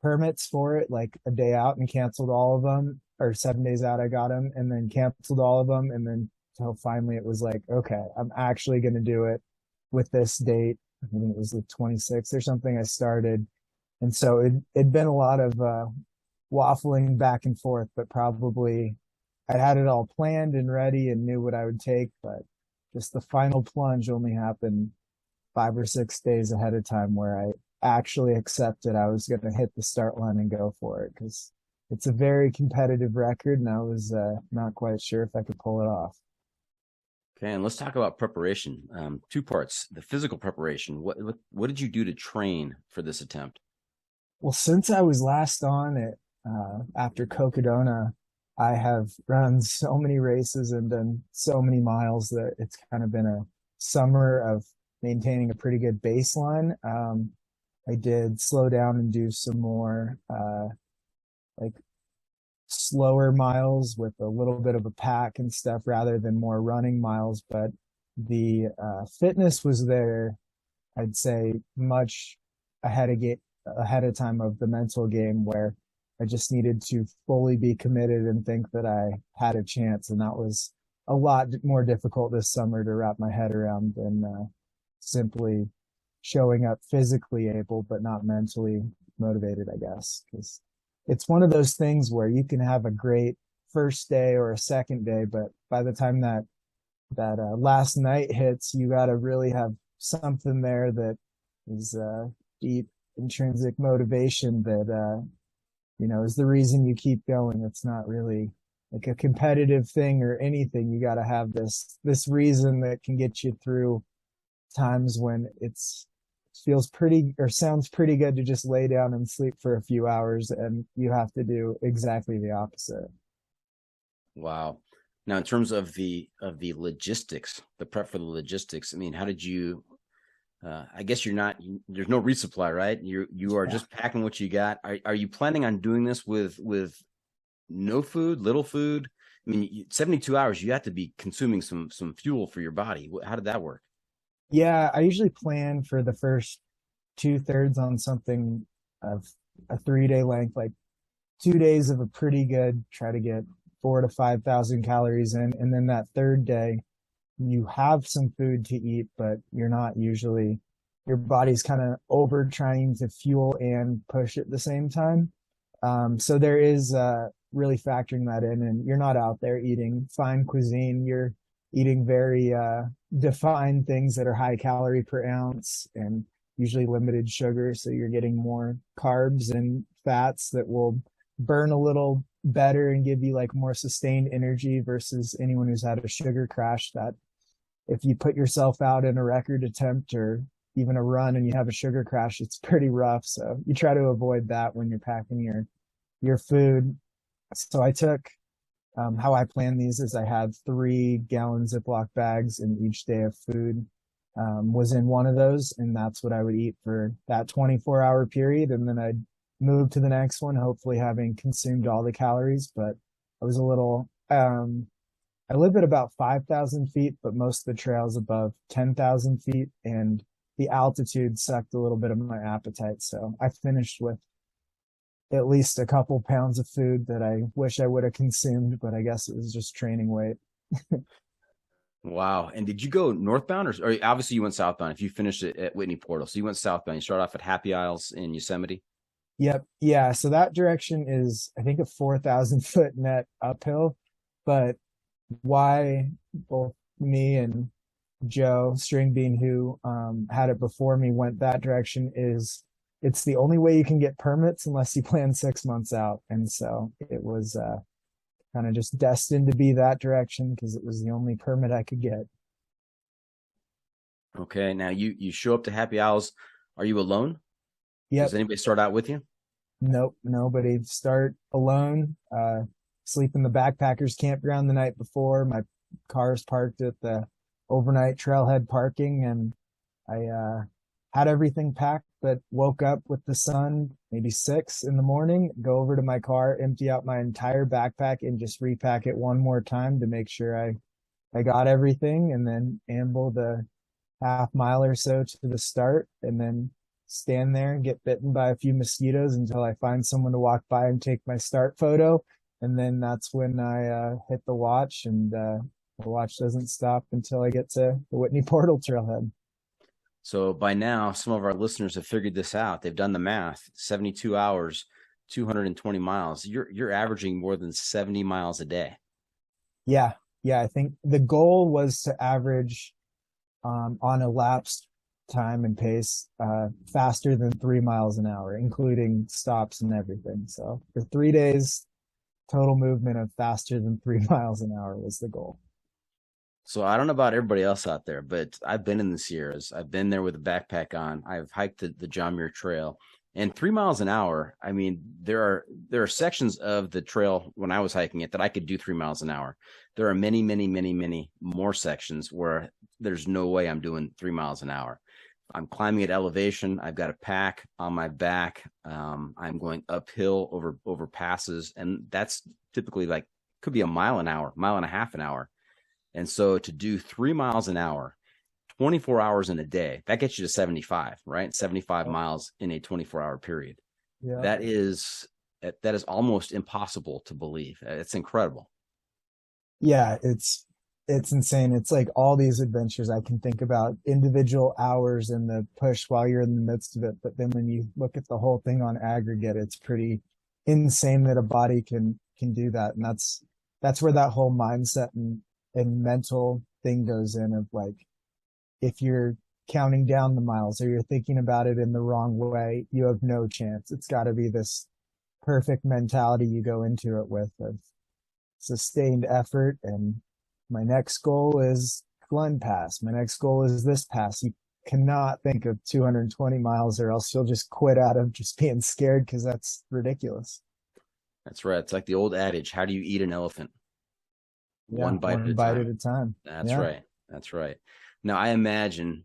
permits for it, like a day out, and canceled all of them, or 7 days out I got them, and then canceled all of them. And then until finally it was like, okay, I'm actually going to do it with this date. I think it was the 26th or something I started. And so it'd been a lot of waffling back and forth, but probably I had it all planned and ready and knew what I would take, but just the final plunge only happened 5 or 6 days ahead of time, where I actually accepted I was going to hit the start line and go for it, because it's a very competitive record and I was not quite sure if I could pull it off.
Okay, and let's talk about preparation. 2 parts: the physical preparation. What did you do to train for this attempt?
Well, since I was last on it after Cocodona, I have run so many races and done so many miles that it's kind of been a summer of maintaining a pretty good baseline. I did slow down and do some more like slower miles with a little bit of a pack and stuff rather than more running miles, but the fitness was there, I'd say, much ahead of time of the mental game, where I just needed to fully be committed and think that I had a chance. And that was a lot more difficult this summer to wrap my head around than simply showing up physically able, but not mentally motivated, I guess. Because it's one of those things where you can have a great first day or a second day, but by the time that last night hits, you got to really have something there that is deep intrinsic motivation that is the reason you keep going. It's not really like a competitive thing or anything. You got to have this reason that can get you through times when it feels pretty or sounds pretty good to just lay down and sleep for a few hours, and you have to do exactly the opposite.
Wow. Now, in terms of the logistics, the prep for the logistics, I mean, how did you? I guess there's no resupply, right? You are just packing what you got. Are you planning on doing this with no food, little food? I I mean, 72 hours, you have to be consuming some fuel for your body. How did that work?
Yeah, I usually plan for the first 2/3 on something of a 3-day length, like 2 days of a pretty good, try to get 4,000 to 5,000 calories in. And then that third day, you have some food to eat, but you're not usually, your body's kind of over trying to fuel and push at the same time. So there is really factoring that in, and you're not out there eating fine cuisine. You're eating very defined things that are high calorie per ounce and usually limited sugar. So you're getting more carbs and fats that will burn a little better and give you like more sustained energy versus anyone who's had a sugar crash, that if you put yourself out in a record attempt or even a run and you have a sugar crash, it's pretty rough. So you try to avoid that when you're packing your food. So I took, how I plan these is I had 3-gallon Ziploc bags, and each day of food was in one of those. And that's what I would eat for that 24-hour period. And then I'd move to the next one, hopefully having consumed all the calories. But I was a little, I live at about 5,000 feet, but most of the trails above 10,000 feet. And the altitude sucked a little bit of my appetite. So I finished with at least a couple pounds of food that I wish I would have consumed, but I guess it was just training weight.
Wow. And did you go northbound or obviously you went southbound if you finished it at Whitney Portal? So you went southbound. You start off at Happy Isles in Yosemite.
Yep. Yeah. So that direction is, I think, a 4,000 foot net uphill. But why both me and Joe Stringbean, who had it before me, went that direction is it's the only way you can get permits unless you plan 6 months out. And so it was kind of just destined to be that direction because it was the only permit I could get.
Okay. Now you show up to Happy Isles. Are you alone?
Yep.
Does anybody start out with you?
Nope. Nobody. Start alone. Sleep in the backpackers campground the night before. My car's parked at the overnight trailhead parking, and I had everything packed, but woke up with the sun, maybe 6 in the morning, go over to my car, empty out my entire backpack and just repack it one more time to make sure I got everything, and then amble the half mile or so to the start, and then stand there and get bitten by a few mosquitoes until I find someone to walk by and take my start photo. And then that's when I hit the watch, and the watch doesn't stop until I get to the Whitney Portal trailhead.
So by now, some of our listeners have figured this out. They've done the math. 72 hours, 220 miles. You're averaging more than 70 miles a day.
Yeah. I think the goal was to average on elapsed time and pace faster than 3 miles an hour, including stops and everything. So for 3 days, total movement of faster than 3 miles an hour was the goal.
So I don't know about everybody else out there, but I've been in the Sierras. I've been there with a backpack on. I've hiked the John Muir Trail, and 3 miles an hour. I mean, there are sections of the trail when I was hiking it that I could do 3 miles an hour. There are many, many, many, many more sections where there's no way I'm doing 3 miles an hour. I'm climbing at elevation. I've got a pack on my back. I'm going uphill over passes, and that's typically like could be a mile an hour, mile and a half an hour. And so to do 3 miles an hour, 24 hours in a day, that gets you to 75, right? 75 miles in a 24-hour period.
Yeah.
That is almost impossible to believe. It's incredible.
Yeah, it's insane. It's like all these adventures I can think about, individual hours and the push while you're in the midst of it. But then when you look at the whole thing on aggregate, it's pretty insane that a body can do that. And that's where that whole mindset and mental thing goes in of like, if you're counting down the miles or you're thinking about it in the wrong way, you have no chance. It's got to be this perfect mentality you go into it with of sustained effort. And my next goal is Glen Pass. My next goal is this pass. You cannot think of 220 miles or else you'll just quit out of just being scared because that's ridiculous.
That's right. It's like the old adage, how do you eat an elephant?
Yeah,
one bite at a time. That's
yeah.
right. That's right. Now, I imagine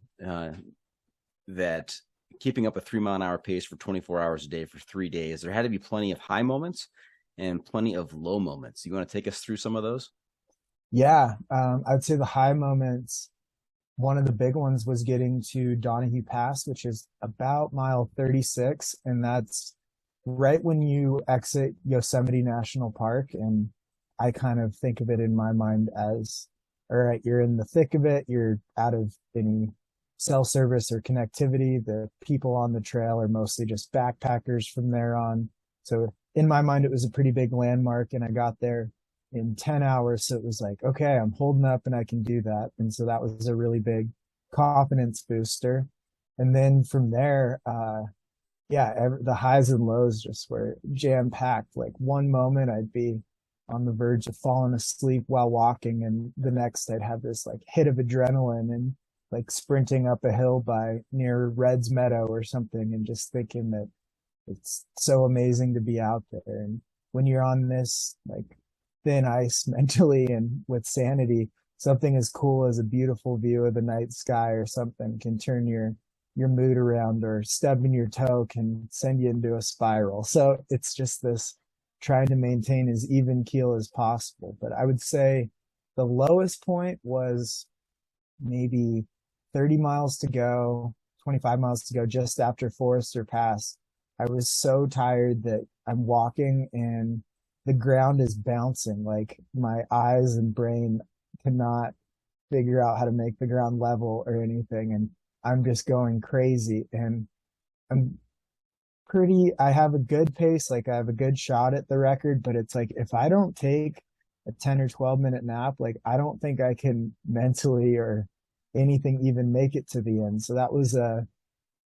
that keeping up a 3 mile an hour pace for 24 hours a day for 3 days, there had to be plenty of high moments and plenty of low moments. You want to take us through some of those?
Yeah, I'd say the high moments, one of the big ones was getting to Donahue Pass, which is about mile 36. And that's right when you exit Yosemite National Park. And I kind of think of it in my mind as, all right, you're in the thick of it. You're out of any cell service or connectivity. The people on the trail are mostly just backpackers from there on. So in my mind, it was a pretty big landmark, and I got there in 10 hours. So it was like, okay, I'm holding up and I can do that. And so that was a really big confidence booster. And then from there, the highs and lows just were jam packed. Like one moment I'd be on the verge of falling asleep while walking, and the next I'd have this like hit of adrenaline and like sprinting up a hill by near Red's Meadow or something, and just thinking that it's so amazing to be out there. And when you're on this like thin ice mentally and with sanity, something as cool as a beautiful view of the night sky or something can turn your mood around, or stubbing your toe can send you into a spiral. So it's just this trying to maintain as even keel as possible. But I would say the lowest point was maybe 30 miles to go, 25 miles to go, just after Forester Pass. I was so tired that I'm walking and the ground is bouncing. Like my eyes and brain cannot figure out how to make the ground level or anything. And I'm just going crazy. And I have a good pace. Like I have a good shot at the record, but it's like, if I don't take a 10 or 12-minute nap, like I don't think I can mentally or anything even make it to the end. So that was a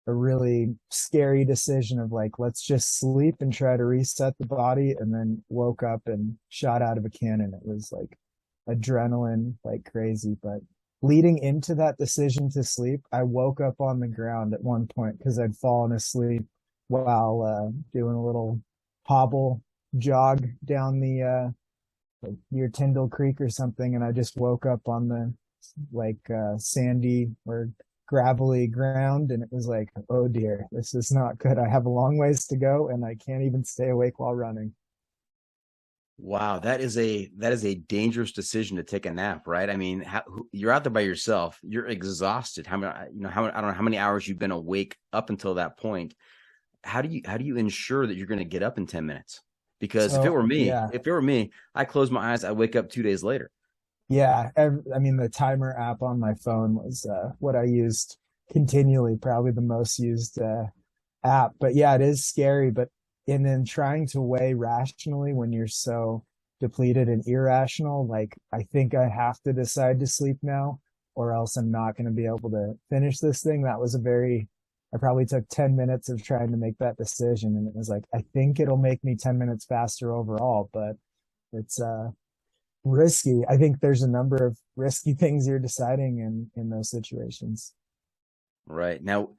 really scary decision of like, let's just sleep and try to reset the body. And then woke up and shot out of a cannon. It was like adrenaline like crazy. But leading into that decision to sleep, I woke up on the ground at one point because I'd fallen asleep while doing a little hobble jog down the like near Tyndall Creek or something. And I just woke up on the sandy or gravelly ground, and it was like, oh dear, this is not good. I have a long ways to go and I can't even stay awake while running.
Wow, that is a dangerous decision to take a nap, right? I mean, you're out there by yourself, you're exhausted. I don't know how many hours you've been awake up until that point. How do you ensure that you're going to get up in 10 minutes? Because if it were me, I close my eyes, I wake up 2 days later.
Yeah, I mean, the timer app on my phone was what I used continually, probably the most used app. But yeah, it is scary. And then trying to weigh rationally when you're so depleted and irrational, like I think I have to decide to sleep now, or else I'm not going to be able to finish this thing. That was I probably took 10 minutes of trying to make that decision. And it was like, I think it'll make me 10 minutes faster overall, but it's risky. I think there's a number of risky things you're deciding in those situations.
Right. Now,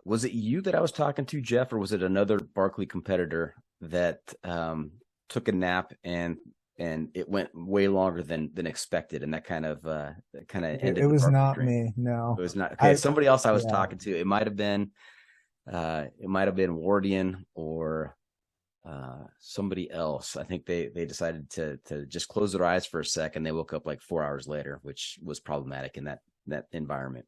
was it you that I was talking to, Jeff, or was it another Barkley competitor that took a nap and it went way longer than expected, and that kind of ended?
It was not me. No,
it was not. Okay, somebody else I was talking to. It might have been Wardian or somebody else. I think they decided to just close their eyes for a second. They woke up like 4 hours later, which was problematic in that environment.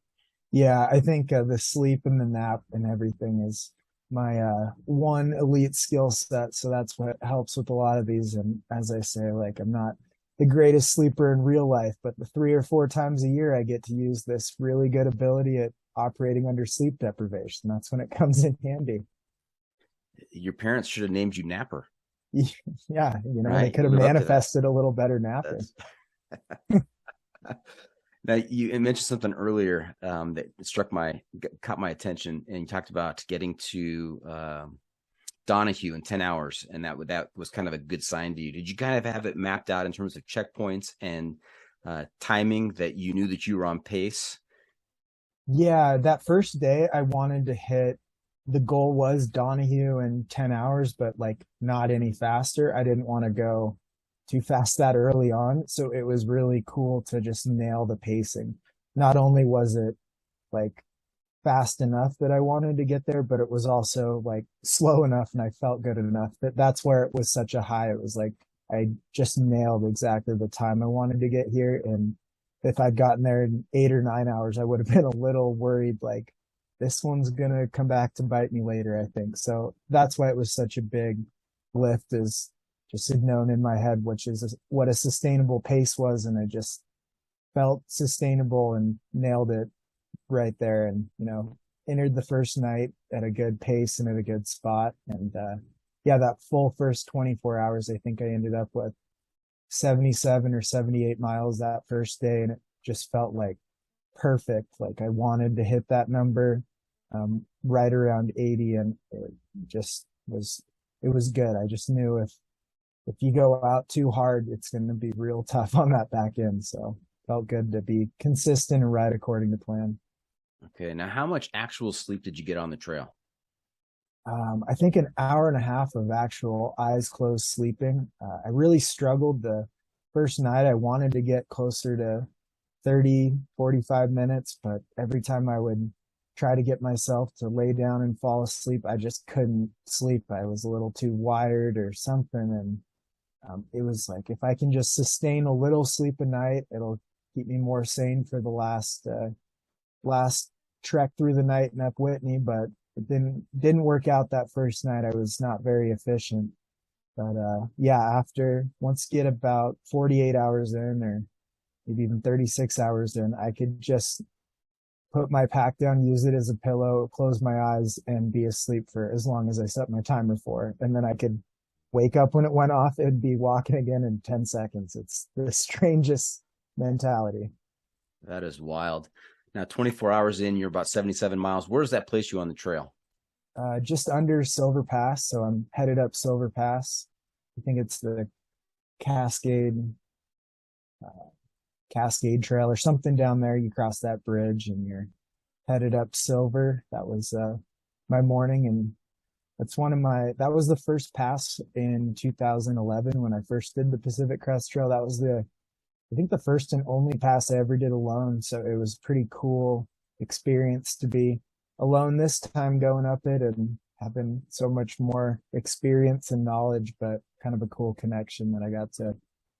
Yeah, I think the sleep and the nap and everything is my one elite skill set. So that's what helps with a lot of these. And as I say, like I'm not the greatest sleeper in real life, but the 3 or 4 times a year I get to use this really good ability at operating under sleep deprivation. That's when it comes in handy.
Your parents should have named you Napper.
Yeah, right? They could have manifested a little better napping.
Now, you mentioned something earlier that caught my attention, and you talked about getting to Donahue in 10 hours, and that was kind of a good sign to you. Did you kind of have it mapped out in terms of checkpoints and timing that you knew that you were on pace? Yeah,
that first day I wanted to hit. The goal was Donahue in 10 hours, but like not any faster. I didn't want to go too fast that early on. So it was really cool to just nail the pacing. Not only was it like fast enough that I wanted to get there, but it was also like slow enough and I felt good enough that's where it was such a high. It was like I just nailed exactly the time I wanted to get here. And if I'd gotten there in 8 or 9 hours, I would have been a little worried, like this one's gonna come back to bite me later, I think. So that's why it was such a big lift, is just had known in my head, which is what a sustainable pace was. And I just felt sustainable and nailed it right there. And, entered the first night at a good pace and at a good spot. And, that full first 24 hours, I think I ended up with 77 or 78 miles that first day. And it just felt like perfect. Like I wanted to hit that number, right around 80. And it just was, it was good. I just knew if you go out too hard, it's going to be real tough on that back end. So felt good to be consistent and right according to plan.
Okay. Now, how much actual sleep did you get on the trail?
I think an hour and a half of actual eyes closed sleeping. I really struggled the first night. I wanted to get closer to 30, 45 minutes, but every time I would try to get myself to lay down and fall asleep, I just couldn't sleep. I was a little too wired or something. And it was like, if I can just sustain a little sleep a night, it'll keep me more sane for the last trek through the night in up Whitney. But it didn't work out that first night. I was not very efficient. But once you get about 48 hours in, or maybe even 36 hours in, I could just put my pack down, use it as a pillow, close my eyes, and be asleep for as long as I set my timer for. And then I could wake up when it went off. It'd be walking again in 10 seconds. It's the strangest mentality.
That is wild. Now, 24 hours in, you're about 77 miles. Where does that place you on the trail?
Just under Silver Pass. So I'm headed up Silver Pass. I think it's the Cascade Trail or something down there. You cross that bridge and you're headed up Silver. That was my morning. And that was the first pass in 2011 when I first did the Pacific Crest Trail. That was I think the first and only pass I ever did alone. So it was a pretty cool experience to be alone this time going up it and having so much more experience and knowledge, but kind of a cool connection that I got to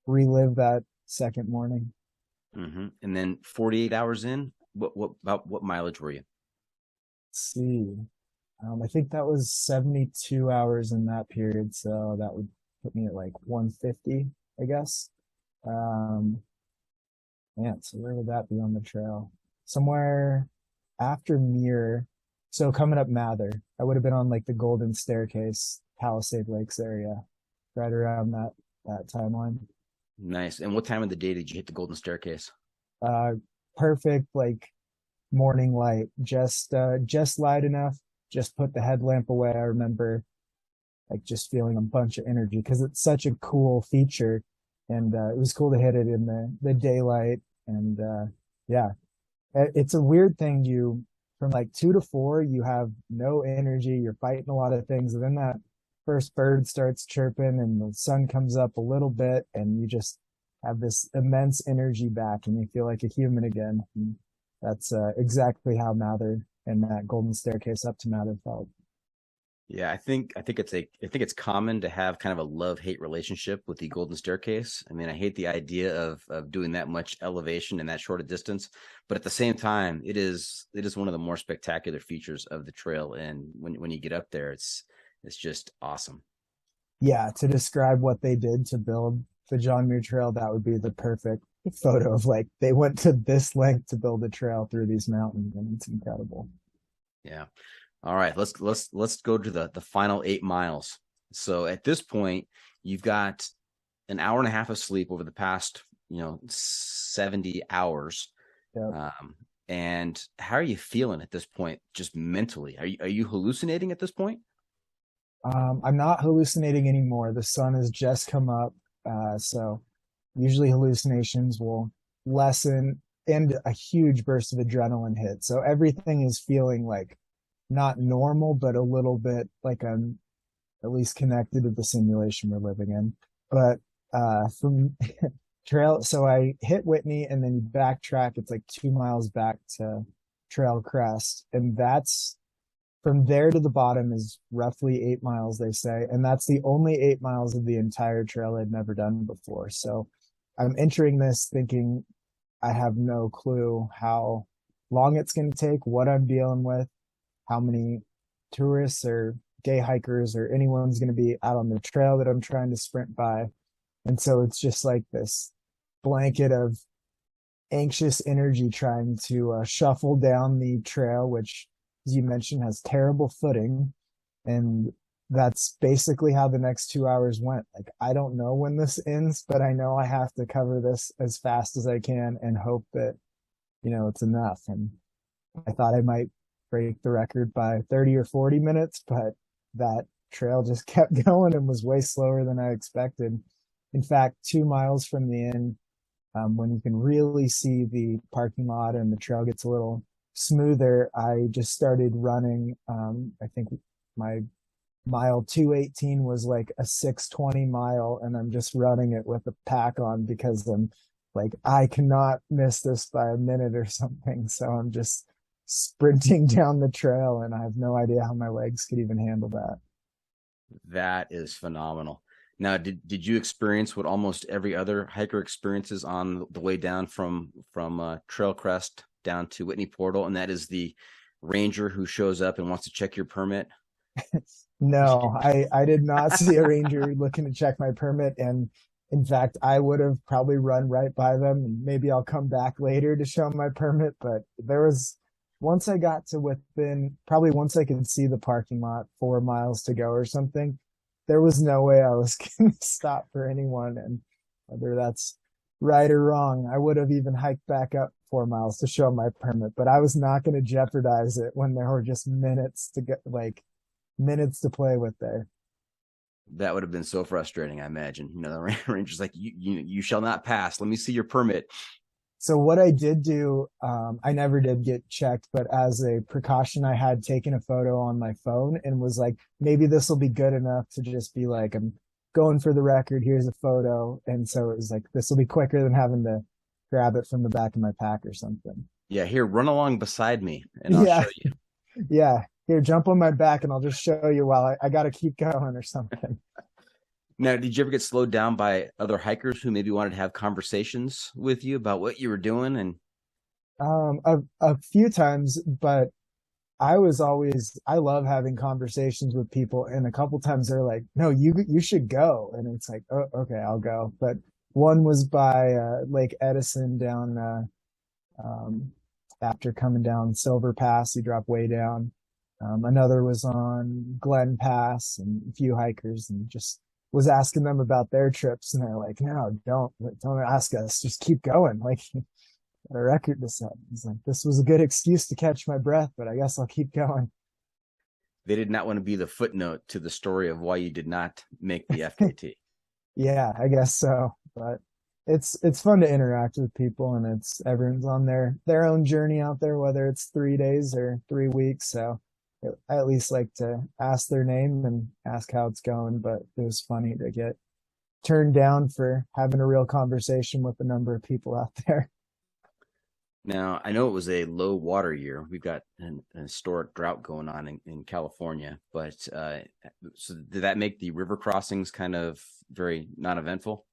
relive that second morning.
Mm-hmm. And then 48 hours in, what mileage were you?
Let's see. I think that was 72 hours in that period. So that would put me at like 150, I guess. So where would that be on the trail? Somewhere after Muir. So coming up Mather, I would have been on like the Golden Staircase, Palisade Lakes area, right around that timeline.
Nice. And what time of the day did you hit the Golden Staircase?
Perfect, like morning light, just light enough, just put the headlamp away. I remember like just feeling a bunch of energy because it's such a cool feature. And it was cool to hit it in the daylight. And it's a weird thing. From like 2 to 4, you have no energy. You're fighting a lot of things. And then that first bird starts chirping and the sun comes up a little bit and you just have this immense energy back and you feel like a human again. And that's exactly how Mather and that Golden Staircase up to Mather felt.
Yeah, I think it's common to have kind of a love-hate relationship with the Golden Staircase. I mean, I hate the idea of doing that much elevation in that short a distance, but at the same time, it is one of the more spectacular features of the trail. And when you get up there, it's just awesome.
Yeah, to describe what they did to build the John Muir Trail, that would be the perfect photo of like they went to this length to build a trail through these mountains, and it's incredible.
Yeah. All right, let's go to the final 8 miles. So at this point, you've got an hour and a half of sleep over the past, 70 hours.
Yep.
And how are you feeling at this point, just mentally? Are you hallucinating at this point?
I'm not hallucinating anymore. The sun has just come up, so usually hallucinations will lessen and a huge burst of adrenaline hit. So everything is feeling like not normal, but a little bit like I'm at least connected to the simulation we're living in. But from trail, so I hit Whitney and then backtrack. It's like 2 miles back to trail crest, and that's from there to the bottom is roughly 8 miles, they say, and that's the only 8 miles of the entire trail I'd never done before. So I'm entering this thinking I have no clue how long it's going to take, what I'm dealing with, how many tourists or gay hikers or anyone's going to be out on the trail that I'm trying to sprint by. And so it's just like this blanket of anxious energy trying to shuffle down the trail, which, as you mentioned, has terrible footing. And that's basically how the next 2 hours went. Like, I don't know when this ends, but I know I have to cover this as fast as I can and hope that, it's enough. And I thought I might break the record by 30 or 40 minutes, but that trail just kept going and was way slower than I expected. In fact, 2 miles from the end, when you can really see the parking lot and the trail gets a little smoother, I just started running. I think my mile 218 was like a 6:20 mile, and I'm just running it with a pack on because I'm like, I cannot miss this by a minute or something. So I'm just sprinting down the trail, and I have no idea how my legs could even handle that.
That is phenomenal. Now, did you experience what almost every other hiker experiences on the way down from Trail Crest down to Whitney Portal, and that is the ranger who shows up and wants to check your permit?
No, I did not see a ranger looking to check my permit. And in fact, I would have probably run right by them, and maybe I'll come back later to show my permit. But once I got to once I could see the parking lot, 4 miles to go or something, there was no way I was going to stop for anyone. And whether that's right or wrong, I would have even hiked back up 4 miles to show my permit, but I was not going to jeopardize it when there were just minutes to play with there.
That would have been so frustrating, I imagine. The ranger's like, you shall not pass. Let me see your permit.
So what I did do, I never did get checked, but as a precaution, I had taken a photo on my phone and was like, maybe this will be good enough to just be like, I'm going for the record. Here's a photo. And so it was like, this will be quicker than having to grab it from the back of my pack or something.
Yeah, here, run along beside me and I'll show you.
Yeah, here, jump on my back and I'll just show you while I got to keep going or something.
Now, did you ever get slowed down by other hikers who maybe wanted to have conversations with you about what you were doing? And
a few times, but I love having conversations with people. And a couple times they're like, no, you should go. And it's like, oh, okay, I'll go. But one was by Lake Edison down after coming down Silver Pass, you drop way down. Another was on Glen Pass, and a few hikers, and just was asking them about their trips, and they're like, no, don't ask us, just keep going. Like, got a record to set. He's like, this was a good excuse to catch my breath, but I guess I'll keep going.
They did not want to be the footnote to the story of why you did not make the FKT.
Yeah, I guess so. But it's fun to interact with people, and everyone's on their own journey out there, whether it's 3 days or 3 weeks. So I at least like to ask their name and ask how it's going. But it was funny to get turned down for having a real conversation with a number of people out there.
Now, I know it was a low water year. We've got an historic drought going on in California, but so did that make the river crossings kind of very non-eventful?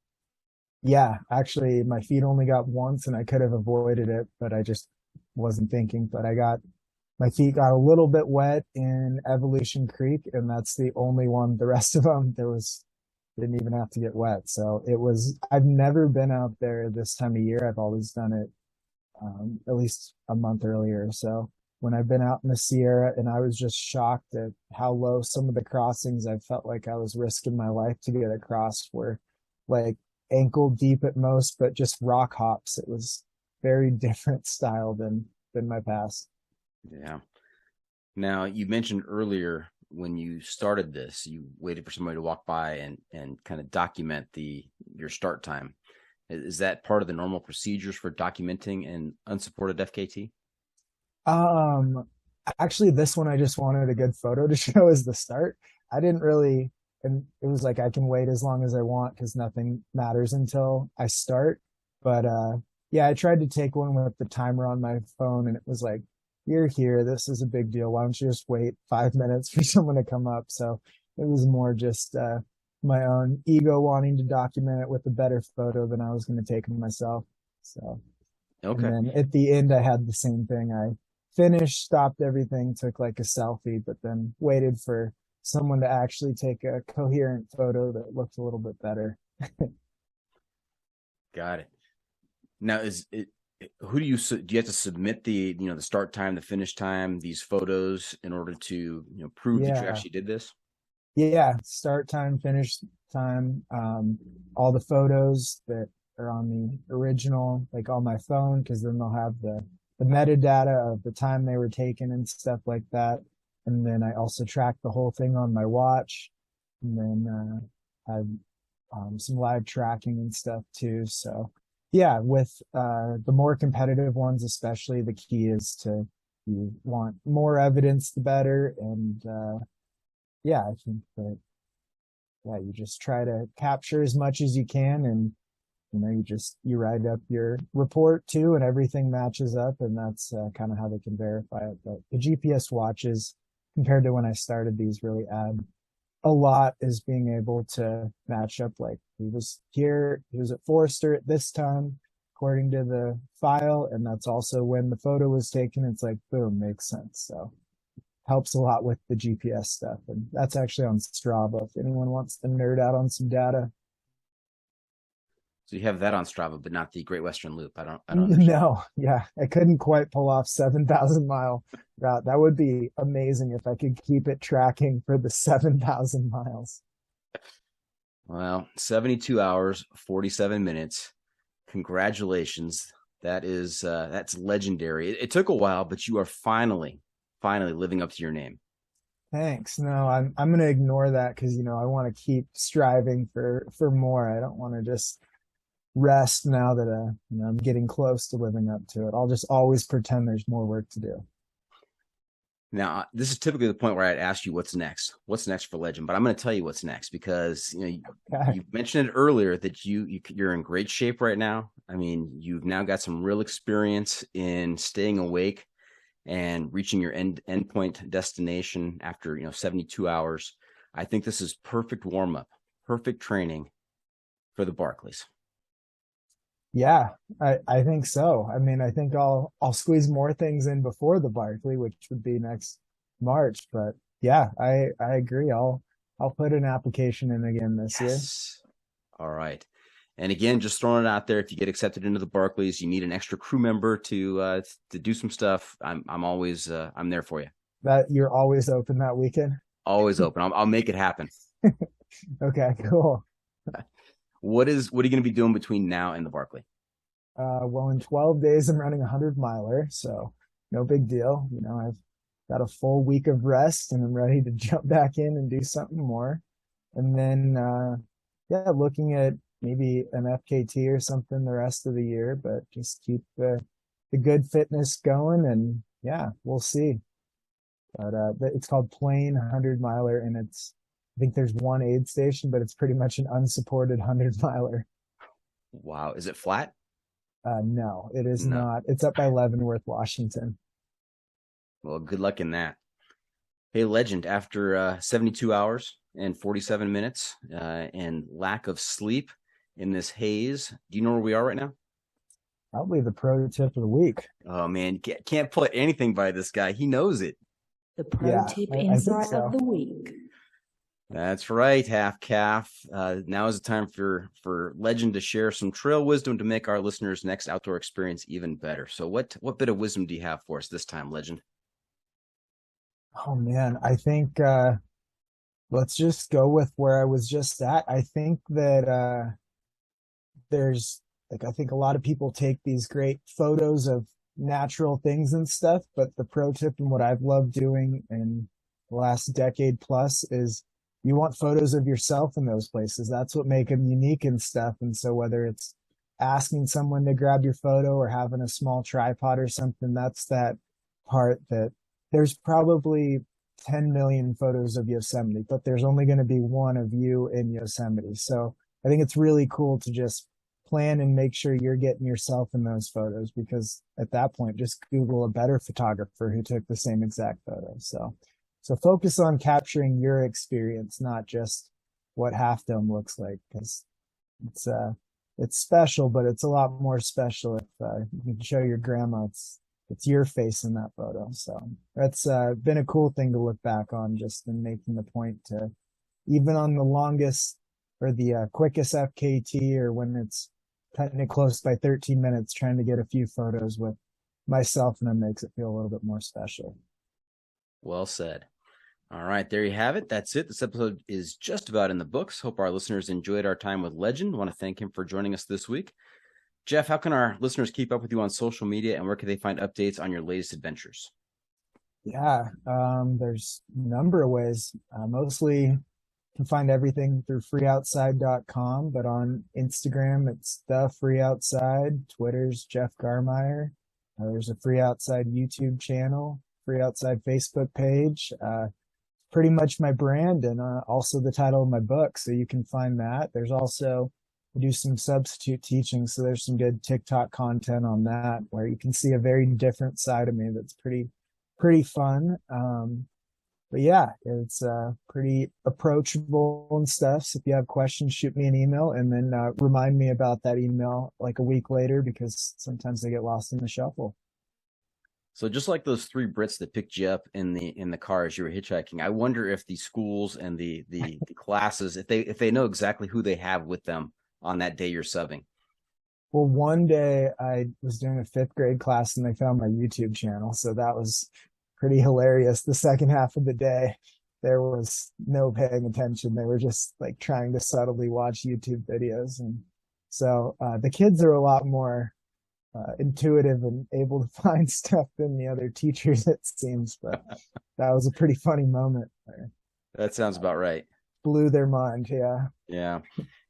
Yeah, actually, my feet only got once, and I could have avoided it, but I just wasn't thinking. But my feet got a little bit wet in Evolution Creek, and that's the only one. The rest of them, didn't even have to get wet. So I've never been out there this time of year. I've always done it at least a month earlier. So when I've been out in the Sierra, and I was just shocked at how low some of the crossings, I felt like I was risking my life to get across, were like ankle deep at most, but just rock hops. It was very different style than my past.
Yeah. Now, you mentioned earlier when you started this, you waited for somebody to walk by and kind of document your start time. Is that part of the normal procedures for documenting an unsupported FKT?
Actually, this one I just wanted a good photo to show as the start. I didn't really, and it was like I can wait as long as I want because nothing matters until I start. But yeah, I tried to take one with the timer on my phone, and it was like you're here. This is a big deal. Why don't you just wait 5 minutes for someone to come up? So it was more just my own ego wanting to document it with a better photo than I was going to take of myself. So,
Okay.
and then at the end, I had the same thing. I finished, stopped everything, took like a selfie, but then waited for someone to actually take a coherent photo that looked a little bit better.
Got it. Now, who do you have to submit the start time, the finish time, these photos in order to prove that you actually did this?
Yeah, start time, finish time, all the photos that are on the original, like on my phone, because then they'll have the metadata of the time they were taken and stuff like that. And then I also track the whole thing on my watch, and then had some live tracking and stuff too. So yeah, with the more competitive ones, especially, the key is you want more evidence, the better. And yeah, I think that, yeah, you just try to capture as much as you can, and you write up your report too, and everything matches up, and that's kind of how they can verify it. But the GPS watches, compared to when I started these, really add a lot, is being able to match up, like, he was here, he was at Forester at this time, according to the file, and that's also when the photo was taken. It's like, boom, makes sense. So helps a lot with the GPS stuff. And that's actually on Strava if anyone wants to nerd out on some data.
So you have that on Strava, but not the Great Western Loop. I don't understand.
No, yeah, I couldn't quite pull off 7,000 mile route. That would be amazing if I could keep it tracking for the 7,000 miles.
Well, 72 hours, 47 minutes. Congratulations. That's legendary. It took a while, but you are finally living up to your name.
Thanks. No, I'm going to ignore that because, I want to keep striving for more. I don't want to just rest now that I'm getting close to living up to it. I'll just always pretend there's more work to do.
Now, this is typically the point where I'd ask you what's next for Legend, but I'm going to tell you what's next because you mentioned it earlier that you're in great shape right now. I mean, you've now got some real experience in staying awake and reaching your endpoint destination after 72 hours. I think this is perfect warm up, perfect training for the Barkleys.
Yeah, I think so. I mean, I think I'll squeeze more things in before the Barkley, which would be next March. But yeah, I agree. I'll put an application in again this year.
All right. And again, just throwing it out there, if you get accepted into the Barkleys, you need an extra crew member to do some stuff. I'm always I'm there for you.
That you're always open that weekend?
Always open. I'll make it happen.
Okay, cool.
What are you going to be doing between now and the Barkley?
Well, in 12 days, I'm running a 100-miler, so no big deal. I've got a full week of rest, and I'm ready to jump back in and do something more. And then, looking at maybe an FKT or something the rest of the year, but just keep the good fitness going, and yeah, we'll see. But it's called Plain 100-miler, and I think there's one aid station, but it's pretty much an unsupported 100-miler.
Wow. Is it flat?
No, it is not. It's up by Leavenworth, Washington.
Well, good luck in that. Hey, Legend, after 72 hours and 47 minutes and lack of sleep in this haze, do you know where we are right now?
Probably the pro tip of the week.
Oh, man, can't put anything by this guy. He knows it.
The pro tip insight of the week.
That's right, half calf. Now is the time for Legend to share some trail wisdom to make our listeners' next outdoor experience even better. So what bit of wisdom do you have for us this time, Legend?
Oh man, I think let's just go with where I was just at. I think that I think a lot of people take these great photos of natural things and stuff, but the pro tip and what I've loved doing in the last decade plus is you want photos of yourself in those places. That's what make them unique and stuff. And so whether it's asking someone to grab your photo or having a small tripod or something, that's that part that there's probably 10 million photos of Yosemite, but there's only going to be one of you in Yosemite. So I think it's really cool to just plan and make sure you're getting yourself in those photos, because at that point, just Google a better photographer who took the same exact photo. So focus on capturing your experience, not just what Half Dome looks like, because it's special, but it's a lot more special if you can show your grandma it's your face in that photo. So that's been a cool thing to look back on, just in making the point to, even on the longest or the quickest FKT, or when it's cutting it close by 13 minutes, trying to get a few photos with myself, and it makes it feel a little bit more special.
Well said. All right, there you have it. That's it. This episode is just about in the books. Hope our listeners enjoyed our time with Legend. I want to thank him for joining us this week. Jeff, how can our listeners keep up with you on social media, and where can they find updates on your latest adventures?
Yeah, there's a number of ways. Mostly you can find everything through freeoutside.com, but on Instagram, it's The Free Outside. Twitter's Jeff Garmeyer. There's a Free Outside YouTube channel, Free Outside Facebook page. Pretty much my brand, and also the title of my book. So you can find that. There's also, I do some substitute teaching. So there's some good TikTok content on that, where you can see a very different side of me that's pretty fun. But yeah, it's pretty approachable and stuff. So if you have questions, shoot me an email, and then remind me about that email like a week later, because sometimes they get lost in the shuffle.
So just like those three Brits that picked you up in the car as you were hitchhiking, I wonder if the schools and the classes, if they know exactly who they have with them on that day you're subbing.
Well, one day I was doing a 5th grade class and they found my YouTube channel. So that was pretty hilarious. The second half of the day, there was no paying attention. They were just like trying to subtly watch YouTube videos. And so the kids are a lot more intuitive and able to find stuff than the other teachers, it seems. But that was a pretty funny moment there.
That sounds about right.
Blew their mind. Yeah.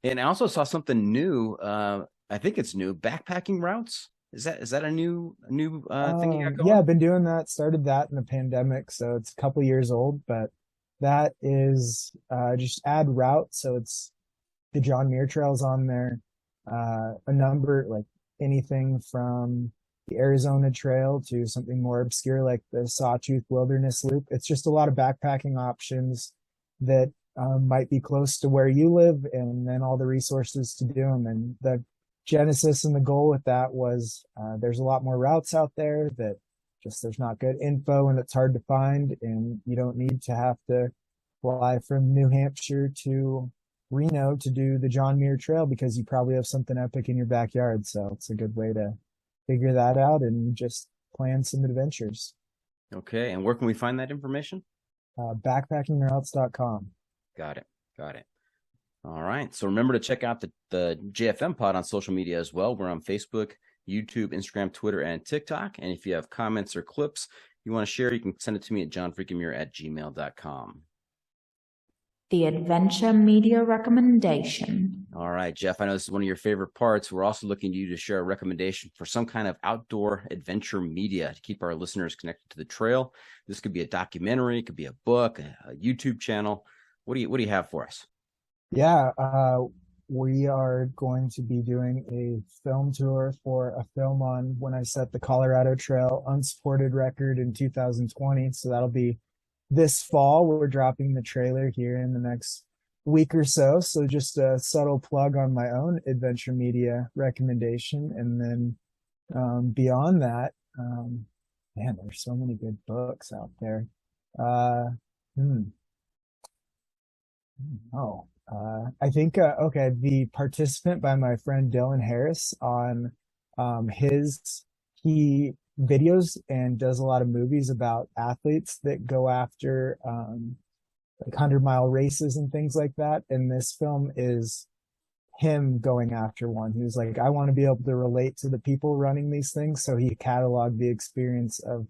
And I also saw something new. I think it's new. Backpacking routes. Is that a new thing you got going?
Yeah, I've been doing that. Started that in the pandemic, so it's a couple years old. But that is just add route. So it's the John Muir Trail's on there. A number, like anything from the Arizona Trail to something more obscure like the Sawtooth Wilderness Loop. It's just a lot of backpacking options that might be close to where you live, and then all the resources to do them. And the genesis and the goal with that was there's a lot more routes out there that just there's not good info, and it's hard to find, and you don't need to have to fly from New Hampshire to Reno to do the John Muir Trail, because you probably have something epic in your backyard. So it's a good way to figure that out and just plan some adventures.
Okay. And where can we find that information?
Backpackingroutes.com.
Got it. All right. So remember to check out the JFM pod on social media as well. We're on Facebook, YouTube, Instagram, Twitter, and TikTok. And if you have comments or clips you want to share, you can send it to me at johnfreakinmuir@gmail.com.
The Adventure Media Recommendation.
All right, Jeff, I know this is one of your favorite parts. We're also looking to you to share a recommendation for some kind of outdoor adventure media to keep our listeners connected to the trail. This could be a documentary, it could be a book, a YouTube channel. What do you have for us?
Yeah, we are going to be doing a film tour for a film on when I set the Colorado Trail unsupported record in 2020. So that'll be this fall. We're dropping the trailer here in the next week or so. So just a subtle plug on my own adventure media recommendation. And then beyond that, man, there's so many good books out there. I think, The Participant by my friend Dylan Harris on he videos and does a lot of movies about athletes that go after like 100-mile races and things like that. And this film is him going after one. He was like, I want to be able to relate to the people running these things. So he cataloged the experience of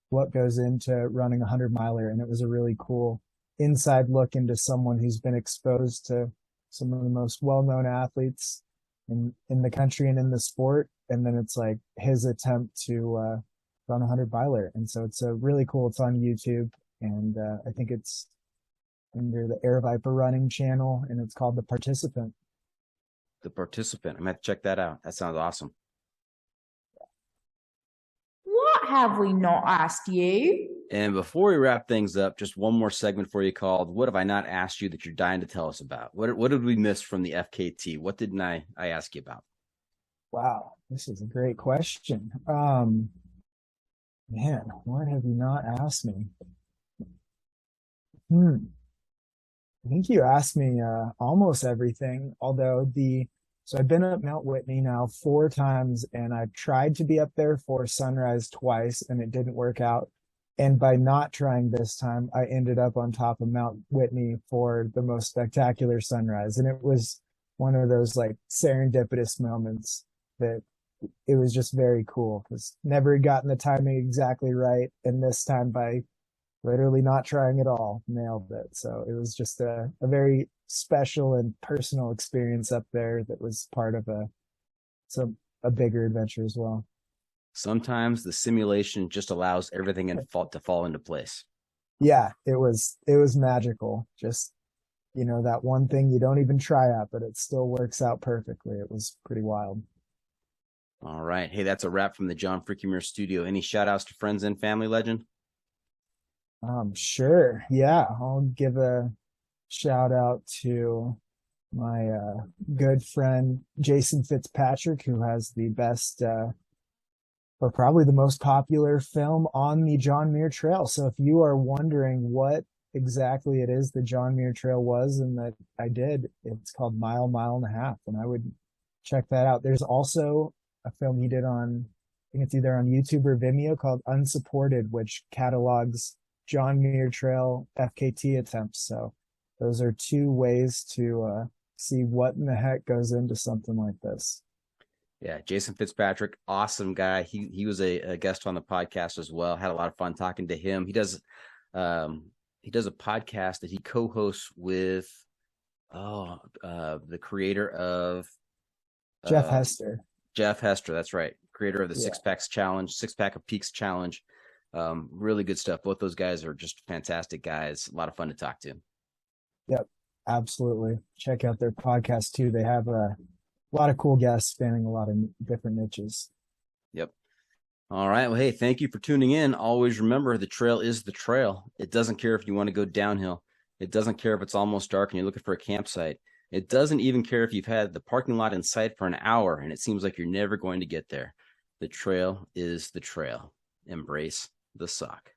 what goes into running a 100-miler. And it was a really cool inside look into someone who's been exposed to some of the most well-known athletes in the country and in the sport. And then it's like his attempt to run a 100-miler. And so it's really cool. It's on YouTube. And I think it's under the Air Viper running channel, and it's called The Participant.
the participant. I'm going to have to check that out. That sounds awesome.
What have we not asked you?
And before we wrap things up, just one more segment for you called What Have I Not Asked You That You're Dying to Tell Us About? What did we miss from the FKT? What didn't I ask you about?
Wow, this is a great question. Man, what have you not asked me? I think you asked me almost everything, although so I've been up Mount Whitney now 4 times, and I've tried to be up there for sunrise twice, and it didn't work out. And by not trying this time, I ended up on top of Mount Whitney for the most spectacular sunrise. And it was one of those like serendipitous moments that it was just very cool, because never had gotten the timing exactly right. And this time, by literally not trying at all, nailed it. So it was just a very special and personal experience up there that was part of a bigger adventure as well.
Sometimes the simulation just allows everything to fall into place.
Yeah, it was magical. Just, that one thing you don't even try at, but it still works out perfectly. It was pretty wild.
All right. Hey, that's a wrap from the John Freakin Muir studio. Any shout outs to friends and family, legend?
Sure. Yeah, I'll give a shout out to my good friend Jason Fitzpatrick, who has the best or probably the most popular film on the John Muir Trail. So if you are wondering what exactly it is the John Muir Trail was and that I did, it's called Mile and a Half, and I would check that out. There's also a film he did on, I think it's either on YouTube or Vimeo, called Unsupported, which catalogs John Muir Trail FKT attempts. So those are 2 ways to see what in the heck goes into something like this.
Yeah, Jason Fitzpatrick, awesome guy. He was a guest on the podcast as well. Had a lot of fun talking to him. He does a podcast that he co-hosts with the creator of
Jeff Hester.
Jeff Hester, that's right. Creator of the Six Pack of Peaks Challenge. Really good stuff. Both those guys are just fantastic guys. A lot of fun to talk to.
Yep, absolutely. Check out their podcast too. They have a lot of cool guests spanning a lot of different niches.
Yep. All right. Well, hey, thank you for tuning in. Always remember, the trail is the trail. It doesn't care if you want to go downhill. It doesn't care if it's almost dark and you're looking for a campsite. It doesn't even care if you've had the parking lot in sight for an hour and it seems like you're never going to get there. The trail is the trail. Embrace the suck.